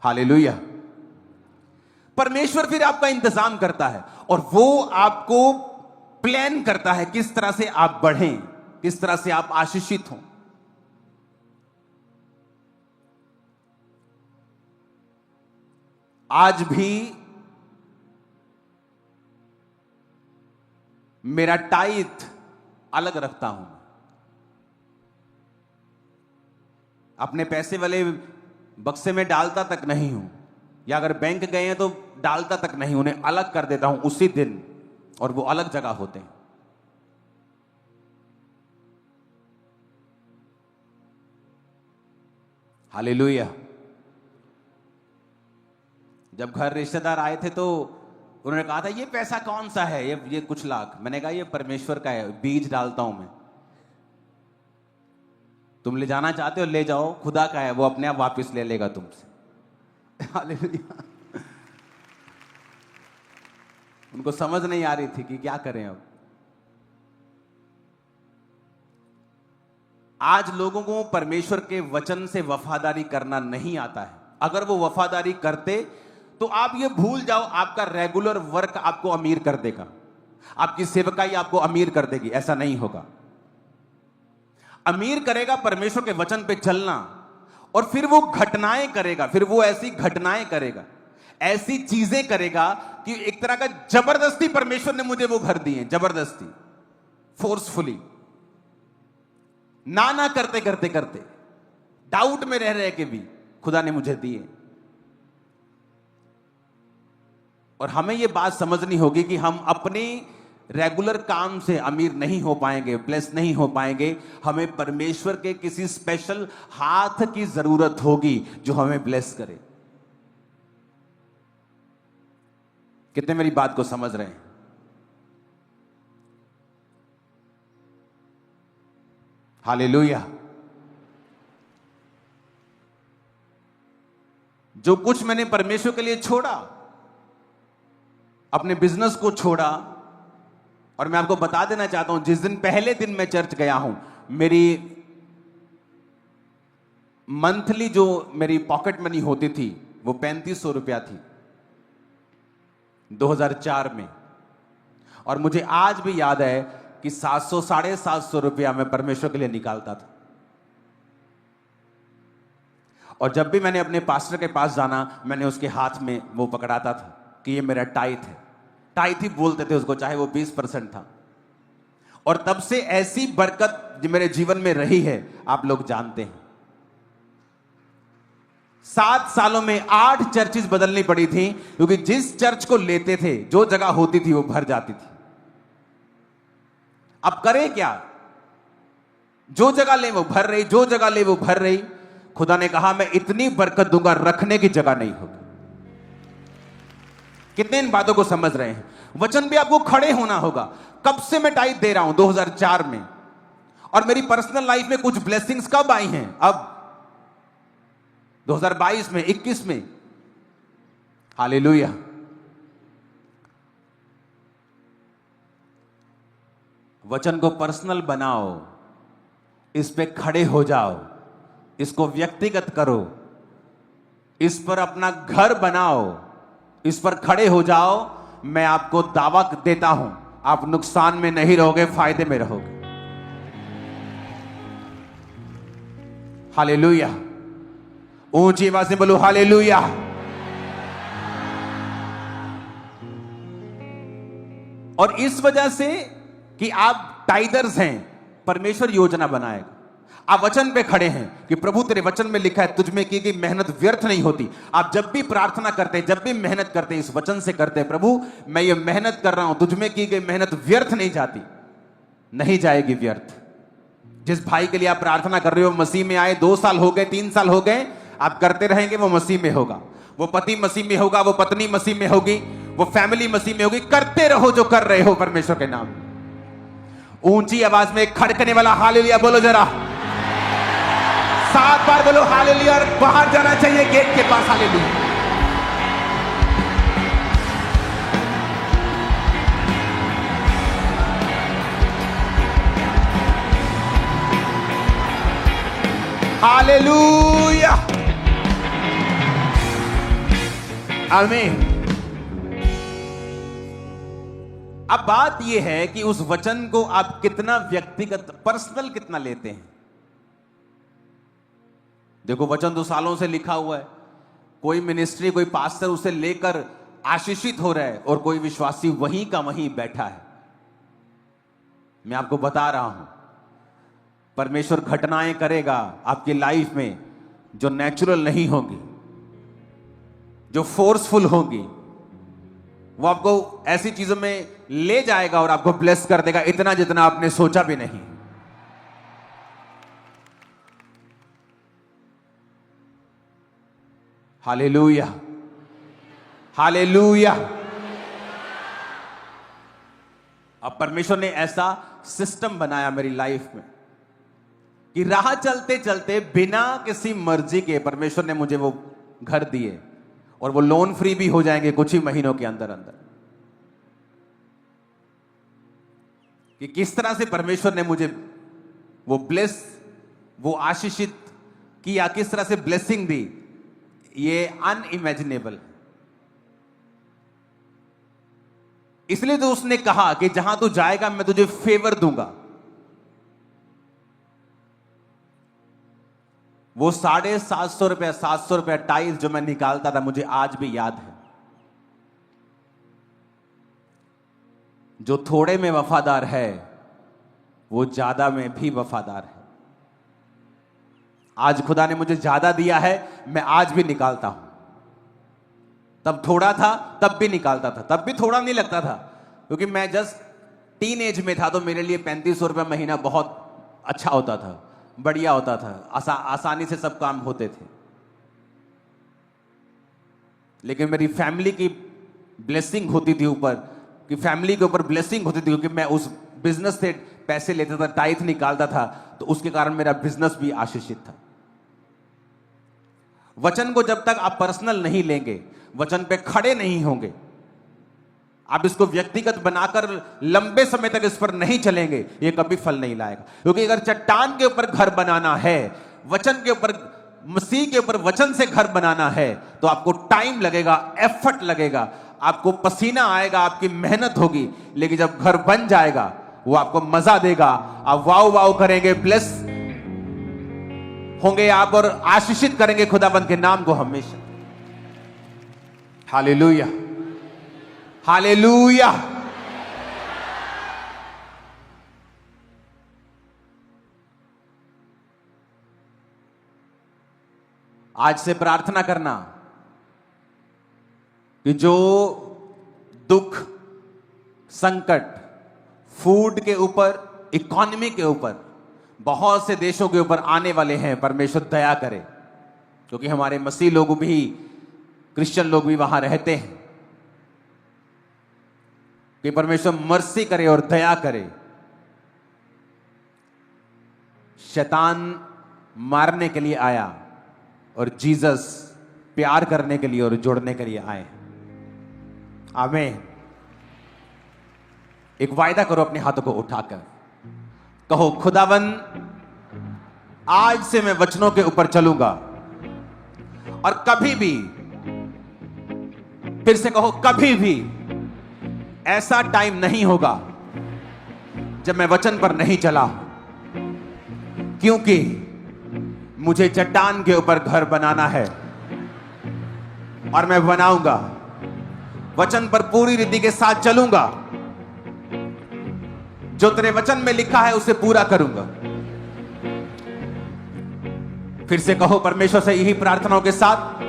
हालेलुया। परमेश्वर फिर आपका इंतजाम करता है और वो आपको प्लान करता है किस तरह से आप बढ़ें, किस तरह से आप आशीषित हों। आज भी मेरा टाइथ अलग रखता हूं। अपने पैसे वाले बक्से में डालता तक नहीं हूं, या अगर बैंक गए हैं तो डालता तक नहीं, उन्हें अलग कर देता हूं उसी दिन, और वो अलग जगह होते हैं। हालेलुया। जब घर रिश्तेदार आए थे तो उन्होंने कहा था ये पैसा कौन सा है, ये कुछ लाख। मैंने कहा ये परमेश्वर का है, बीज डालता हूं मैं। तुम ले जाना चाहते हो ले जाओ, खुदा का है, वो अपने आप वापस ले लेगा तुमसे। हालेलुया। उनको समझ नहीं आ रही थी कि क्या करें अब। आज लोगों को परमेश्वर के वचन से वफादारी करना नहीं आता है। अगर वो वफादारी करते तो आप ये भूल जाओ, आपका रेगुलर वर्क आपको अमीर कर देगा, आपकी सेवकाई आपको अमीर कर देगी। ऐसा नहीं होगा। अमीर करेगा परमेश्वर के वचन पे चलना, और फिर वो घटनाएं करेगा, फिर वो ऐसी घटनाएं करेगा, ऐसी चीजें करेगा कि एक तरह का जबरदस्ती परमेश्वर ने मुझे वो घर दिए, जबरदस्ती, फोर्सफुली, ना करते करते करते, डाउट में रह के भी खुदा ने मुझे दिए। और हमें यह बात समझनी होगी कि हम अपने रेगुलर काम से अमीर नहीं हो पाएंगे, ब्लेस नहीं हो पाएंगे। हमें परमेश्वर के किसी स्पेशल हाथ की जरूरत होगी जो हमें ब्लेस करे। कितने मेरी बात को समझ रहे हैं? हालेलुया। जो कुछ मैंने परमेश्वर के लिए छोड़ा, अपने बिजनेस को छोड़ा, और मैं आपको बता देना चाहता हूं, जिस दिन पहले दिन मैं चर्च गया हूं, मेरी मंथली जो मेरी पॉकेट मनी होती थी वो 3500 रुपया थी 2004 में। और मुझे आज भी याद है कि 700 750 रुपया मैं परमेश्वर के लिए निकालता था। और जब भी मैंने अपने पास्टर के पास जाना, मैंने उसके हाथ में वो पकड़ाता था कि ये मेरा टाइथ है। टाइथ ही बोलते थे उसको, चाहे वो 20% था। और तब से ऐसी बरकत जो मेरे जीवन में रही है आप लोग जानते हैं। 7 सालों में 8 चर्चेस बदलनी पड़ी थी, क्योंकि जिस चर्च को लेते थे जो जगह होती थी वो भर जाती थी। अब करें क्या? जो जगह ले वो भर रही, जो जगह ले वो भर रही। खुदा ने कहा मैं इतनी बरकत दूंगा, रखने की जगह नहीं होगी। कितने इन बातों को समझ रहे हैं? वचन भी आपको खड़े होना होगा। कब से मैं टाइट दे रहा हूं? 2004 में। और मेरी पर्सनल लाइफ में कुछ ब्लेसिंग्स कब आई हैं? अब 2022 में, 21 में। हालेलुया। वचन को पर्सनल बनाओ, इस पे खड़े हो जाओ, इसको व्यक्तिगत करो, इस पर अपना घर बनाओ, इस पर खड़े हो जाओ। मैं आपको दावा देता हूं, आप नुकसान में नहीं रहोगे, फायदे में रहोगे। हालेलुया। ऊंची आवाज से बोलो हालेलुया। और इस वजह से कि आप टाइदर्स हैं, परमेश्वर योजना बनाएगा। आप वचन पे खड़े हैं कि प्रभु तेरे वचन में लिखा है तुझ में की गई मेहनत व्यर्थ नहीं होती। आप जब भी प्रार्थना करते हैं, जब भी मेहनत करते हैं, इस वचन से करते हैं, प्रभु मैं ये मेहनत कर रहा हूं, तुझ में की गई मेहनत व्यर्थ नहीं जाती, नहीं जाएगी व्यर्थ। जिस भाई के लिए आप प्रार्थना कर रहे हो, मसीह में आए 2 साल हो गए, 3 साल हो गए, आप करते रहेंगे, वो मसीह में होगा, वो पति मसीह में होगा, वो पत्नी मसीह में होगी, वो फैमिली मसीह में होगी। करते रहो जो कर रहे हो परमेश्वर के नाम। ऊंची आवाज में खड़कने वाला हालेलुया बोलो जरा, 7 बार बोलो हालेलुया। और बाहर जाना चाहिए गेट के पास। हालेलुया। हालेलुया। आमीन। अब बात यह है कि उस वचन को आप कितना व्यक्तिगत, पर्सनल कितना लेते हैं। देखो वचन तो सालों से लिखा हुआ है, कोई मिनिस्ट्री, कोई पास्टर उसे लेकर आशीषित हो रहा है और कोई विश्वासी वहीं का वहीं बैठा है। मैं आपको बता रहा हूं, परमेश्वर घटनाएं करेगा आपकी लाइफ में जो नेचुरल नहीं होगी, जो फोर्सफुल होगी। वो आपको ऐसी चीजों में ले जाएगा और आपको ब्लेस कर देगा, इतना जितना आपने सोचा भी नहीं। Hallelujah, hallelujah. अब परमेश्वर ने ऐसा सिस्टम बनाया मेरी लाइफ में कि राह चलते चलते बिना किसी मर्जी के परमेश्वर ने मुझे वो घर दिए, और वो लोन फ्री भी हो जाएंगे कुछ ही महीनों के अंदर अंदर। कि किस तरह से परमेश्वर ने मुझे वो ब्लेस, वो आशीषित किया, किस तरह से ब्लेसिंग दी, ये अनइमेजिनेबल। इसलिए तो उसने कहा कि जहां तू जाएगा मैं तुझे फेवर दूंगा। वो 750 रुपया, 700 रुपया टाइल्स जो मैं निकालता था, मुझे आज भी याद है। जो थोड़े में वफादार है वो ज्यादा में भी वफादार है। आज खुदा ने मुझे ज्यादा दिया है, मैं आज भी निकालता हूं। तब थोड़ा था तब भी निकालता था, तब भी थोड़ा नहीं लगता था, क्योंकि मैं जस्ट टीन एज में था। तो मेरे लिए 3500 रुपया महीना बहुत अच्छा होता था, बढ़िया होता था, आसानी से सब काम होते थे। लेकिन मेरी फैमिली की ब्लेसिंग होती थी ऊपर, कि फैमिली के ऊपर ब्लेसिंग होती थी, क्योंकि मैं उस बिजनेस से पैसे लेता था, टाइथ निकालता था, तो उसके कारण मेरा बिजनेस भी आशीषित था। वचन को जब तक आप पर्सनल नहीं लेंगे, वचन पे खड़े नहीं होंगे, आप इसको व्यक्तिगत बनाकर लंबे समय तक इस पर नहीं चलेंगे, ये कभी फल नहीं लाएगा। क्योंकि अगर चट्टान के ऊपर घर बनाना है, वचन के ऊपर मसीह के ऊपर वचन से घर बनाना है तो आपको टाइम लगेगा, एफर्ट लगेगा, आपको पसीना आएगा, आपकी मेहनत होगी, लेकिन जब घर बन जाएगा वो आपको मजा देगा, आप वाव वाव करेंगे, ब्लेस होंगे आप और आशीषित करेंगे खुदाबंद के नाम को हमेशा। Hallelujah, hallelujah. आज से प्रार्थना करना कि जो दुख, संकट, फूड के ऊपर, इकोनॉमी के ऊपर, बहुत से देशों के ऊपर आने वाले हैं, परमेश्वर दया करे, क्योंकि हमारे मसीह लोग भी, क्रिश्चियन लोग भी वहां रहते हैं, कि परमेश्वर मर्सी करे और दया करे। शैतान मारने के लिए आया और जीसस प्यार करने के लिए और जोड़ने के लिए आए। आमीन। एक वायदा करो अपने हाथों को उठाकर, कहो खुदावन आज से मैं वचनों के ऊपर चलूंगा और कभी भी, फिर से कहो कभी भी ऐसा टाइम नहीं होगा जब मैं वचन पर नहीं चला, क्योंकि मुझे चट्टान के ऊपर घर बनाना है और मैं बनाऊंगा, वचन पर पूरी रीति के साथ चलूंगा, जो तेरे वचन में लिखा है उसे पूरा करूंगा। फिर से कहो परमेश्वर से यही प्रार्थनाओं के साथ,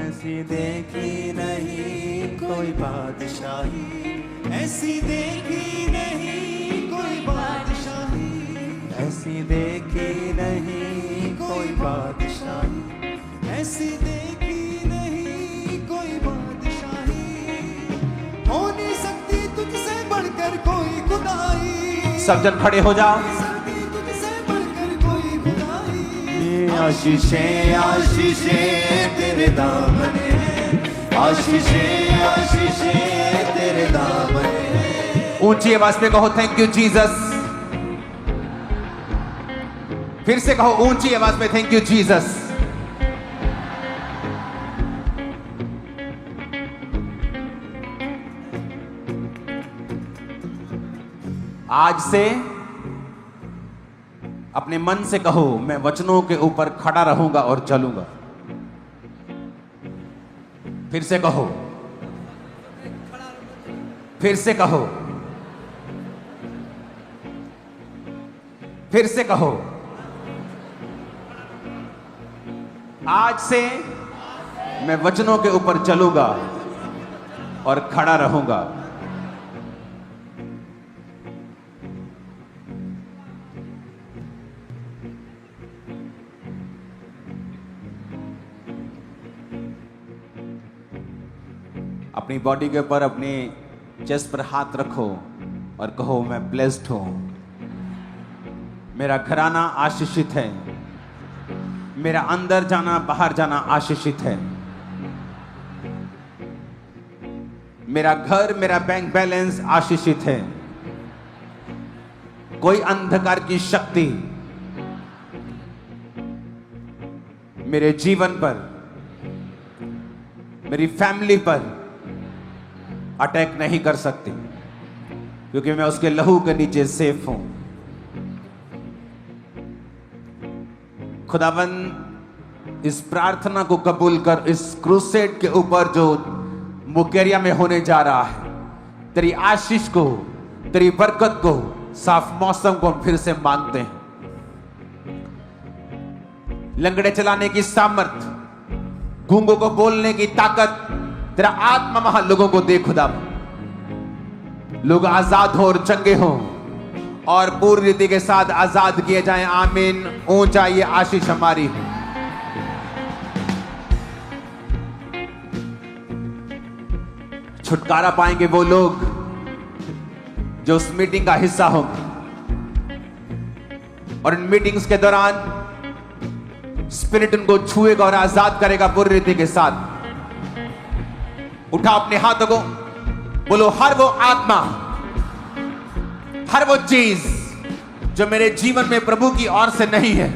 ऐसी देखी नहीं कोई बादशाही, ऐसी देखी नहीं कोई बादशाही, ऐसी देखी नहीं कोई बादशाही, ऐसी देखी नहीं कोई बादशाही, हो नहीं सकती तुझसे बढ़कर कोई खुदाई। सब जन खड़े हो जाओ। सकती तुझसे बढ़कर कोई खुदाई। ये आशीषें आशीषें तेरे दामने हैं, आशीषें आशीषें तेरे दामने हैं। ऊंची आवाज में कहो थैंक यू जीसस। फिर से कहो ऊंची आवाज में थैंक यू जीसस। आज से अपने मन से कहो मैं वचनों के ऊपर खड़ा रहूंगा और चलूंगा। फिर से कहो, फिर से कहो, फिर से कहो। आज से मैं वचनों के ऊपर चलूंगा और खड़ा रहूंगा। अपनी बॉडी के ऊपर अपनी चेस्ट पर हाथ रखो और कहो मैं ब्लेस्ड हूं, मेरा घराना आशीषित है, मेरा अंदर जाना बाहर जाना आशीषित है, मेरा घर मेरा बैंक बैलेंस आशीषित है। कोई अंधकार की शक्ति मेरे जीवन पर, मेरी फैमिली पर अटैक नहीं कर सकती, क्योंकि मैं उसके लहू के नीचे सेफ हूं। खुदावन इस प्रार्थना को कबूल कर, इस क्रूसेड के ऊपर जो मुकेरिया में होने जा रहा है, तेरी आशीष को, तेरी बरकत को, साफ मौसम को हम फिर से मांगते हैं। लंगड़े चलाने की सामर्थ, गूंगों को बोलने की ताकत तेरा आत्मा महा लोगों को दे खुदा। लोग आजाद हो और चंगे हो और पूरी रीति के साथ आजाद किए जाएं। आमीन। ऊंचा ये आशीष हमारी हो। छुटकारा पाएंगे वो लोग जो उस मीटिंग का हिस्सा होंगे, और इन मीटिंग्स के दौरान स्पिरिट उनको छुएगा और आजाद करेगा पूरी रीति के साथ। उठा अपने हाथों को, बोलो हर वो आत्मा हर वो चीज जो मेरे जीवन में प्रभु की ओर से नहीं है,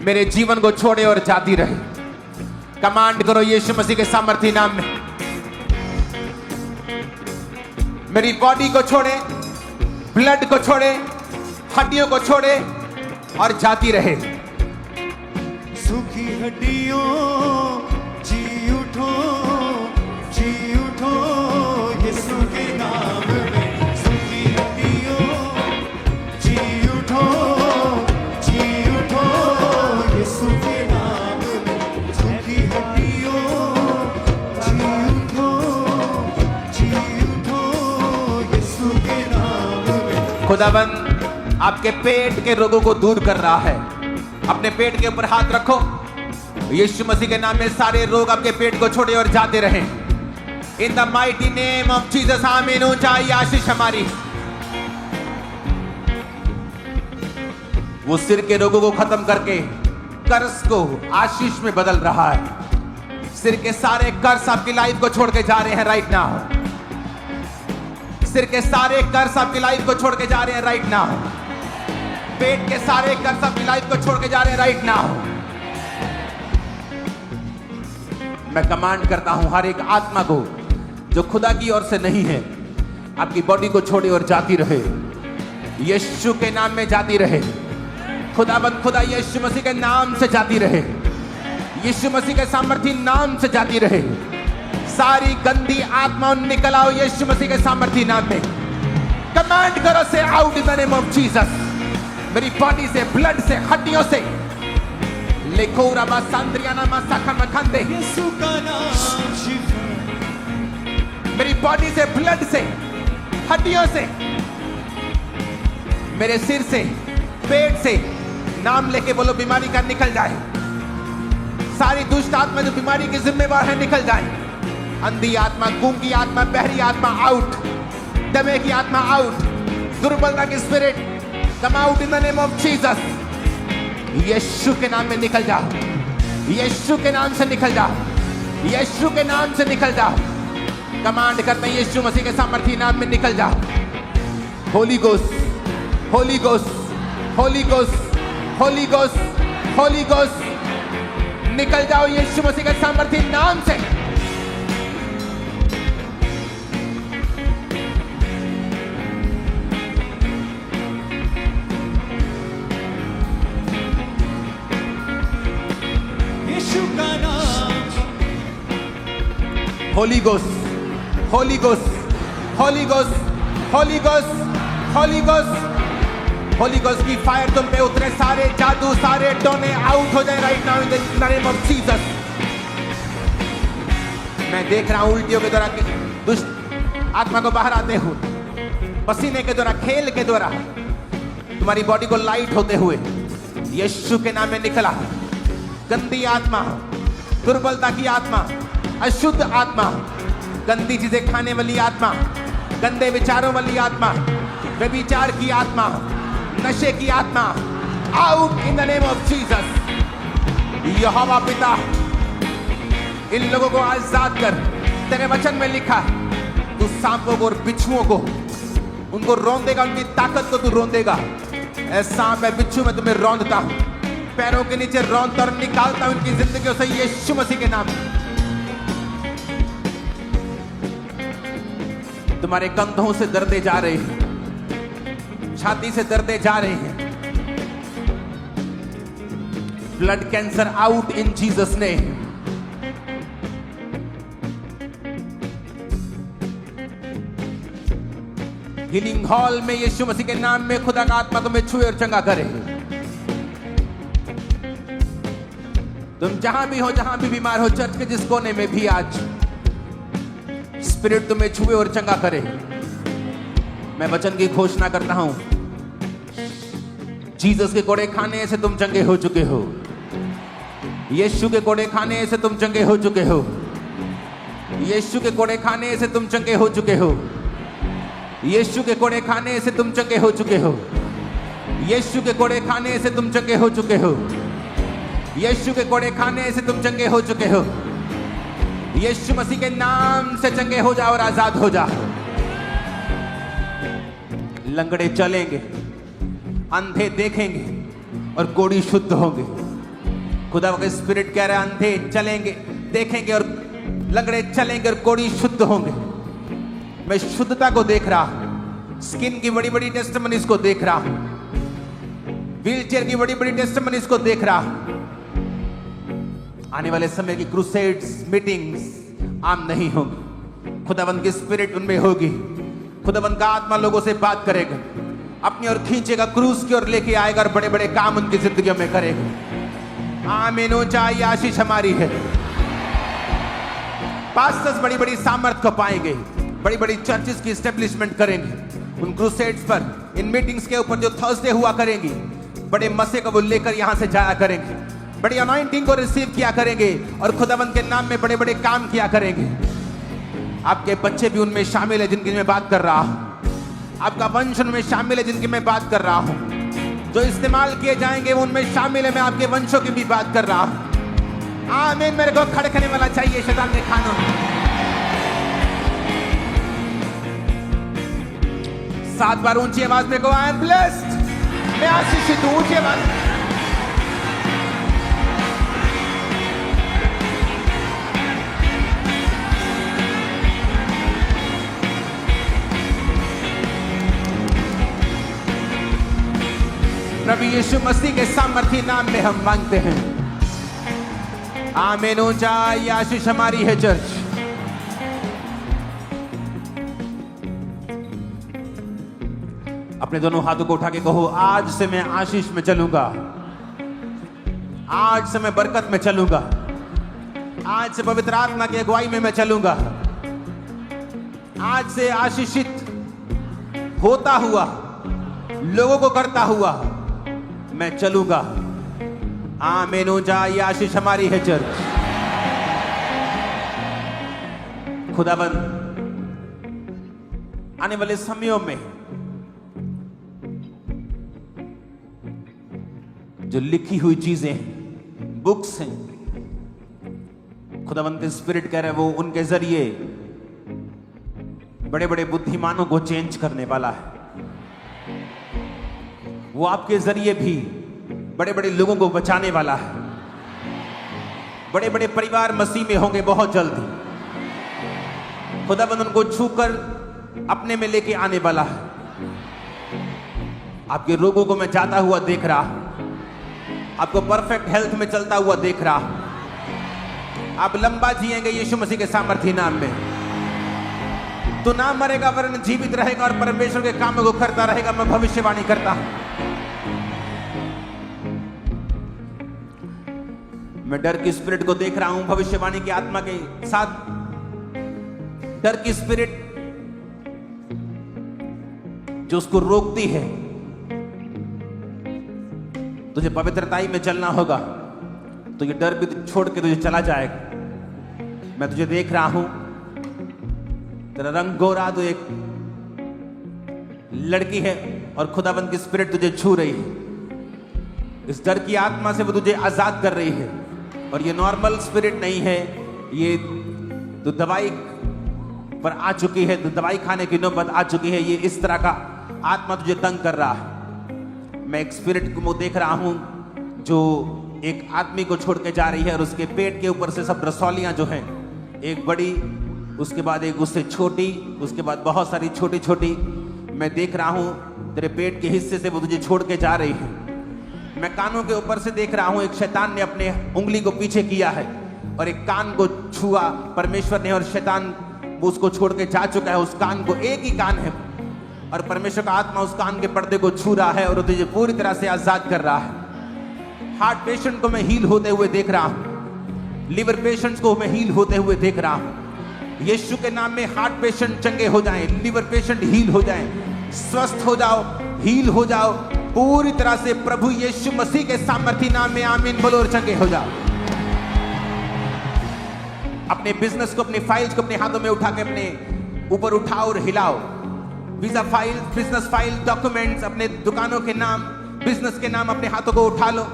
मेरे जीवन को छोड़े और जाती रहे। कमांड करो यीशु मसीह के सामर्थी नाम में। मेरी बॉडी को छोड़े, ब्लड को छोड़े, हड्डियों को छोड़े और जाती रहे। सूखी हड्डियों जी उठो यीशु के नाम में। सूखी हड्डियों जी उठो यीशु के नाम में। सूखी हड्डियों जी उठो यीशु के नाम में। खुदाबंद आपके पेट के रोगों को दूर कर रहा है। अपने पेट के ऊपर हाथ रखो। यीशु मसीह के नाम में सारे रोग आपके पेट को छोड़े और जाते रहे। In the mighty name of Jesus, आमीन। ऊंचाई आशीष हमारी। वो सिर के रोगों को खत्म करके कर्ज को आशीष में बदल रहा है। सिर के सारे कर्ज आपकी लाइफ को छोड़ के जा रहे हैं राइट नाउ। सिर के सारे कर्ज आपकी लाइफ को छोड़ के जा रहे हैं राइट नाउ। पेट के सारे कर्ज आपकी लाइफ को छोड़ के जा रहे हैं राइट नाउ। मैं कमांड करता हूं हर एक आत्मा को जो खुदा की ओर से नहीं है, आपकी बॉडी को छोड़े और जाती रहे। यीशु के नाम में जाती रहे। खुदाबंद खुदा यीशु मसीह के नाम से जाती रहे। यीशु मसीह के सामर्थी नाम से जाती रहे। सारी गंदी आत्मा निकल आओ यीशु मसीह के सामर्थी नाम में। कमांड करो से out in the name of Jesus. मेरी बॉडी से, ब्लड से, हड्डियों से लेकोरा बासांद्रियाना मासाखन मखंदे। यीशु का नाम शिफा। मेरी बॉडी से, ब्लड से, हड्डियों से, मेरे सिर से, पेट से नाम लेके बोलो बीमारी का निकल जाए। सारी दुष्ट आत्मा जो बीमारी की जिम्मेवार है निकल जाए। अंधी आत्मा, गूंगी आत्मा, बहरी आत्मा आउट। दमे की आत्मा आउट। दुर्बलता की spirit come out in the name of Jesus. यीशु के नाम में निकल जाओ। यीशु के नाम से निकल जाओ। यीशु के नाम से निकल जाओ। कमांड करते हैं यीशु मसीह के सामर्थी नाम में निकल जाओ। Holi ghost, Holi ghost, Holi ghost, Holi ghost, Holi ghost, निकल जाओ यीशु मसीह के सामर्थी नाम से। Holi ghost, Holi ghost, Holi ghost, Holi ghost, Holi ghost, Holi ghost की फायर तुम पे उतरे। सारे जादू, सारे टोने आउट हो जाए right now in the name of Jesus. मैं देख रहा हूं उल्टियों के द्वारा दुष्ट आत्मा को बाहर आते हुए, पसीने के द्वारा, खेल के द्वारा तुम्हारी बॉडी को लाइट होते हुए यीशु के नाम में निकला। गंदी आत्मा, दुर्बलता की आत्मा, अशुद्ध आत्मा, गंदी चीजें खाने वाली आत्मा, गंदे विचारों वाली आत्मा, व्यभिचार की आत्मा, नशे की आत्मा, out in the name of Jesus. यहोवा पिता इन लोगों को आजाद कर। तेरे वचन में लिखा तू सांपों को और बिच्छुओं को उनको रौंदेगा, उनकी ताकत को तू रौंदेगा। ऐसा सांप है, बिच्छू मैं तुम्हें रौंदता हूं, पैरों के नीचे रौंदता और निकालता हूं उनकी जिंदगियों से यीशु मसीह के नाम में। तुम्हारे कंधों से दर्दे जा रहे हैं, छाती से दर्दे जा रहे हैं। Blood cancer out in Jesus name. Healing hall में यीशु मसीह के नाम में खुदा का आत्मा तुम्हें छुए और चंगा करे। तुम जहां भी हो, जहां भी बीमार हो, चर्च के जिस कोने में भी आज स्पिरिट तुम्हें छुए और चंगा करे। मैं वचन की घोषणा करता हूं, जीसस के कोड़े खाने से तुम चंगे हो चुके हो। यीशु के कोड़े खाने से तुम चंगे हो चुके हो। यीशु के कोड़े खाने से तुम चंगे हो चुके हो। यीशु के कोड़े खाने से तुम चंगे हो चुके हो। यीशु के कोड़े खाने से तुम चंगे हो चुके हो। यीशु के कोड़े खाने से तुम चंगे हो चुके हो। यीशु मसीह के नाम से चंगे हो जाओ और आजाद हो जाओ। लंगड़े चलेंगे, अंधे देखेंगे और कोढ़ी शुद्ध होंगे। खुदा का स्पिरिट कह रहा है अंधे चलेंगे, देखेंगे और लंगड़े चलेंगे और कोढ़ी शुद्ध होंगे। मैं शुद्धता को देख रहा हूं, स्किन की बड़ी बड़ी टेस्टिमनीज को देख रहा हूं, व्हीलचेयर की बड़ी बड़ी टेस्टिमनीज को देख रहा हूं। आने वाले समय की क्रूसेड्स, मीटिंग्स आम नहीं होगी। खुदावंद की स्पिरिट उनमें होगी। खुदावंद का आत्मा लोगों से बात करेगा, अपनी ओर खींचेगा, क्रूस की ओर लेके आएगा और बड़े बड़े काम उनकी जिंदगियों में करेगा। आमीन। ऊंचाई आशीष हमारी है। पास्टर्स बड़ी बड़ी सामर्थ को पाएंगे, बड़ी बड़ी चर्चेस की एस्टेब्लिशमेंट करेंगे। उन क्रूसेड्स पर, इन मीटिंग्स के ऊपर जो थर्सडे हुआ करेंगी, बड़े मसे को वो लेकर यहां से जाया करेंगे, बड़ी अनॉइंटिंग को रिसीव किया करेंगे और खुदावंद के नाम में बड़े बड़े काम किया करेंगे। आपके बच्चे भी उनमें शामिल है जिनकी मैं बात कर रहा हूं। आपका वंश उनमें शामिल है जिनकी मैं बात कर रहा हूं। जो इस्तेमाल किए जाएंगे वो उनमें शामिल है। मैं आपके वंशों की भी बात कर रहा हूं। आमीन। मेरे को खड़कने वाला चाहिए शैतान के खानों में। 7 बार ऊंची आवाज में को आई एम ब्लेस्ड, मैं आशीषित हूं। ऊंची आवाज। प्रभु यीशु मसीह के सामर्थी नाम में हम मांगते हैं। आमीन। ऊंचाई आशीष हमारी है चर्च। अपने दोनों हाथों को उठा के कहो, आज से मैं आशीष में चलूंगा, आज से मैं बरकत में चलूंगा, आज से पवित्र आत्मा की अगुवाई में मैं चलूंगा, आज से आशीषित होता हुआ, लोगों को करता हुआ मैं चलूंगा। आमीन। ऊंचाई आशीष हमारी है चर्च। खुदाबंद आने वाले समयों में जो लिखी हुई चीजें हैं, बुक्स हैं, खुदाबंद के स्पिरिट कह रहे हैं वो उनके जरिए बड़े बड़े बुद्धिमानों को चेंज करने वाला है। वो आपके जरिए भी बड़े बड़े लोगों को बचाने वाला है। बड़े बड़े परिवार मसीह में होंगे बहुत जल्दी। खुदाबंद उनको छूकर अपने में लेके आने वाला है। आपके रोगों को मैं जाता हुआ देख रहा हूं, आपको परफेक्ट हेल्थ में चलता हुआ देख रहा हूं। आप लंबा जिएंगे यीशु मसीह के सामर्थी नाम में। तू ना मरेगा वरन जीवित रहेगा और परमेश्वर के कामों को करता रहेगा। मैं भविष्यवाणी करता हूं। मैं डर की स्पिरिट को देख रहा हूं भविष्यवाणी की आत्मा के साथ। डर की स्पिरिट जो उसको रोकती है। तुझे पवित्रताई में चलना होगा तो ये डर भी छोड़ के तुझे चला जाएगा। मैं तुझे देख रहा हूं, तेरा रंग गोरा, तो एक लड़की है और खुदाबंद की स्पिरिट तुझे छू रही है। इस डर की आत्मा से वो तुझे आजाद कर रही है। और ये नॉर्मल स्पिरिट नहीं है, ये तो दवाई पर आ चुकी है, तो दवाई खाने की नौबत आ चुकी है। ये इस तरह का आत्मा तुझे तंग कर रहा है। मैं एक स्पिरिट को देख रहा हूं जो एक आदमी को छोड़ के जा रही है और उसके पेट के ऊपर से सब रसौलियां जो हैं, एक बड़ी, उसके बाद एक उससे छोटी, उसके बाद बहुत सारी छोटी छोटी। मैं देख रहा हूं तेरे पेट के हिस्से से वो तुझे छोड़ के जा रही है। मैं कानों के ऊपर से देख रहा हूं एक शैतान ने अपने उंगली को पीछे किया है और एक कान को छुआ परमेश्वर ने, और शैतान वो उसको छोड़ के जा चुका है। उस कान को, एक ही कान है, और परमेश्वर का आत्मा उस कान के पर्दे को छू रहा है और तुझे पूरी तरह से आजाद कर रहा है। हार्ट पेशेंट को मैं हील होते हुए देख रहा हूं। लिवर पेशेंट्स को मैं हील होते हुए देख रहा हूं। यीशु के नाम में हार्ट पेशेंट चंगे हो जाएं, लिवर पेशेंट हील हो जाएं, स्वस्थ हो जाओ, हील हो जाओ पूरी तरह से प्रभु यीशु मसीह के सामर्थी नाम में। आमीन बोलो और चंगे हो जाओ। अपने बिजनेस को, अपनी फाइल्स को अपने हाथों में उठा के अपने ऊपर उठाओ और हिलाओ। Visa file, business file, documents, अपने दुकानों के नाम, बिजनेस के नाम अपने हाथों को उठा लो।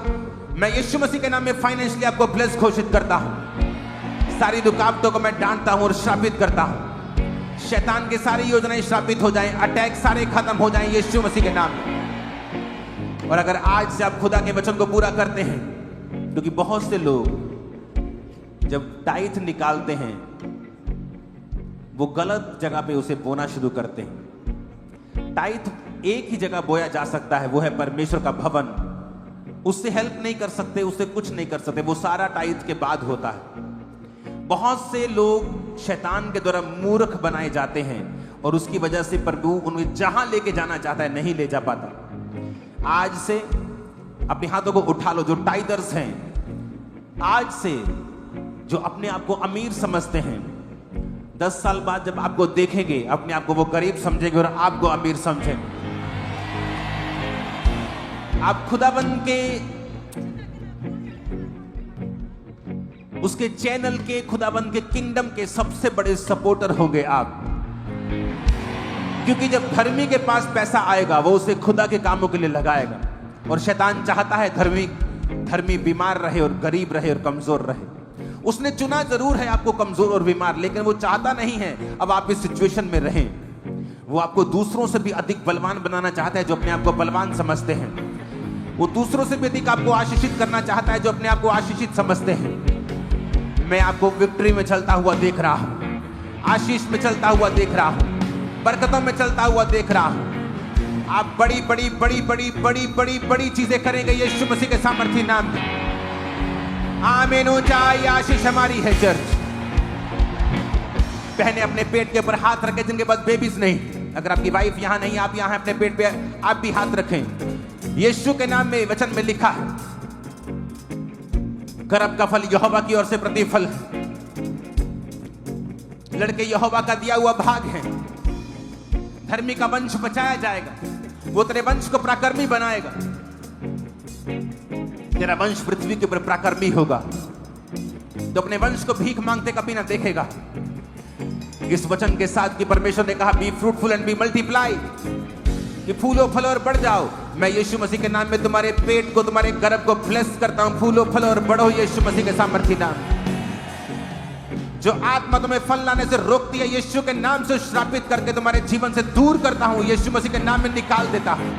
मैं यीशु मसीह के नाम में फाइनेंशियली आपको ब्लेस घोषित करता हूं। सारी रुकावटों को मैं डांटता हूं और श्रापित करता हूं। शैतान के सारी योजनाएं श्रापित हो जाएं, अटैक सारे खत्म हो जाएं यीशु मसीह के नाम में। और अगर आज से आप खुदा के वचन को पूरा करते हैं, क्योंकि बहुत से लोग जब टाइथ निकालते हैं वो गलत जगह पे उसे बोना शुरू करते हैं। टाइथ एक ही जगह बोया जा सकता है, वो है परमेश्वर का भवन। उससे हेल्प नहीं कर सकते, उससे कुछ नहीं कर सकते, वो सारा टाइथ के बाद होता है। बहुत से लोग शैतान के द्वारा मूर्ख बनाए जाते हैं और उसकी वजह से प्रभु उन्हें जहां लेके जाना चाहता है नहीं ले जा पाता। आज से अपने हाथों को उठा लो जो टाइदर्स हैं, आज से जो अपने आप को अमीर समझते हैं, 10 साल बाद जब आपको देखेंगे अपने आप को वो गरीब समझेंगे और आपको अमीर समझेंगे। आप खुदाबंद के उसके चैनल के, खुदाबंद के किंगडम के सबसे बड़े सपोर्टर होंगे आप। क्योंकि जब धर्मी के पास पैसा आएगा वो उसे खुदा के कामों के लिए लगाएगा। और शैतान चाहता है धर्मी बीमार रहे और गरीब रहे और कमजोर रहे। उसने चुना जरूर है आपको कमजोर और बीमार, लेकिन वो चाहता नहीं है अब आप इस सिचुएशन में रहें। वो आपको दूसरों से भी अधिक बलवान बनाना चाहता है जो अपने आप को बलवान समझते हैं। वो दूसरों से भी अधिक आपको आशीषित करना चाहता है जो अपने आप को आशीषित समझते हैं। मैं आपको विक्ट्री में चलता हुआ देख रहा हूं, आशीष में चलता हुआ देख रहा हूं, बरकतों में चलता हुआ देख रहा हूं। आप बड़ी बड़ी बड़ी बड़ी बड़ी बड़ी बड़ी चीजें करेंगे यीशु मसीह के सामर्थी नाम में। आमीन। ऊंचाई आशीष हमारी है चर्च। बहनें अपने पेट के ऊपर हाथ रखें जिनके पास बेबीज नहीं। अगर आपकी वाइफ यहां नहीं, आप यहां अपने पेट पे आप भी हाथ रखें। यीशु के नाम में वचन में लिखा है गर्भ का फल यहोवा की ओर से प्रतिफल है। लड़के यहोवा का दिया हुआ भाग है। धर्मी का वंश बचाया जाएगा, वो तेरे वंश को पराक्रमी बनाएगा। तेरा वंश पृथ्वी के ऊपर पराक्रमी होगा, तो अपने वंश को भीख मांगते कभी ना देखेगा। इस वचन के साथ कि परमेश्वर ने कहा be fruitful and be multiply, कि फूलो फलो और बढ़ जाओ। मैं यीशु मसीह के नाम में तुम्हारे पेट को, तुम्हारे गर्भ को ब्लेस करता हूं। फूलो फलो और बढ़ो यीशु मसीह के सामर्थी नाम। जो आत्मा तुम्हें फल लाने से रोकती है यीशु के नाम से श्रापित करके तुम्हारे जीवन से दूर करता हूं। यीशु मसीह के नाम में निकाल देता हूं।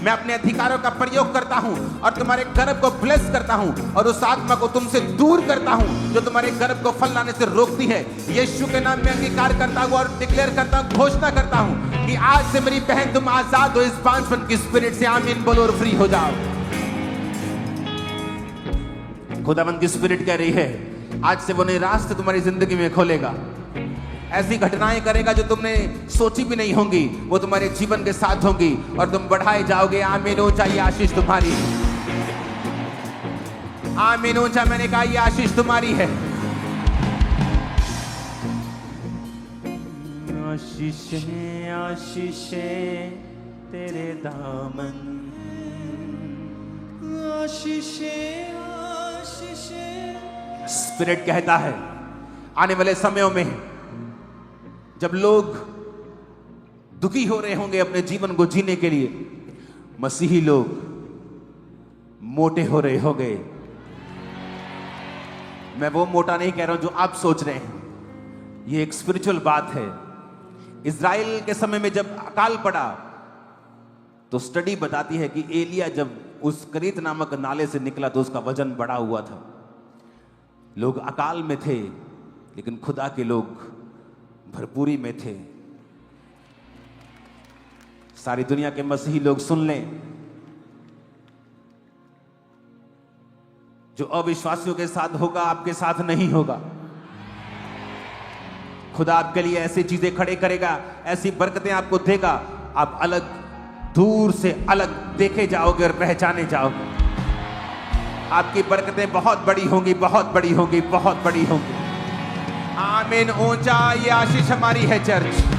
मैं अपने अधिकारों का प्रयोग करता हूं और तुम्हारे गर्भ को ब्लेस करता हूं और उस आत्मा को तुमसे दूर करता हूं जो तुम्हारे गर्भ को फल लाने से रोकती है। यीशु के नाम में अंगीकार करता हूं और डिक्लेयर करता हूं, घोषणा करता हूं कि आज से मेरी बहन तुम आजाद हो इस बांझपन की स्पिरिट से। आमीन बोलो और फ्री हो जाओ। खुदावंद की स्पिरिट कह रही है आज से वो नए रास्ते तुम्हारी जिंदगी में खोलेगा। ऐसी घटनाएं करेगा जो तुमने सोची भी नहीं होंगी, वो तुम्हारे जीवन के साथ होंगी और तुम बढ़ाए जाओगे। आमीन। ऊंचा ये आशीष तुम्हारी। आमीन। ऊंचा मैंने कहा ये आशीष तुम्हारी है। आशीष आशीष तेरे दामन, आशीष आशीष। स्पिरिट कहता है आने वाले समयों में जब लोग दुखी हो रहे होंगे अपने जीवन को जीने के लिए, मसीही लोग मोटे हो रहे होंगे। मैं वो मोटा नहीं कह रहा हूं जो आप सोच रहे हैं, ये एक स्पिरिचुअल बात है। इज़राइल के समय में जब अकाल पड़ा तो स्टडी बताती है कि एलिया जब उस करीत नामक नाले से निकला तो उसका वजन बढ़ा हुआ था। लोग अकाल में थे लेकिन खुदा के लोग भरपूरी में थे। सारी दुनिया के मसीही लोग सुन लें, जो अविश्वासियों के साथ होगा आपके साथ नहीं होगा। खुदा आपके लिए ऐसी चीजें खड़े करेगा, ऐसी बरकतें आपको देगा, आप अलग, दूर से अलग देखे जाओगे और पहचाने जाओगे। आपकी बरकतें बहुत बड़ी होंगी, बहुत बड़ी होंगी, बहुत बड़ी होंगी। आमीन। ऊंचा ये आशीष हमारी है चर्च।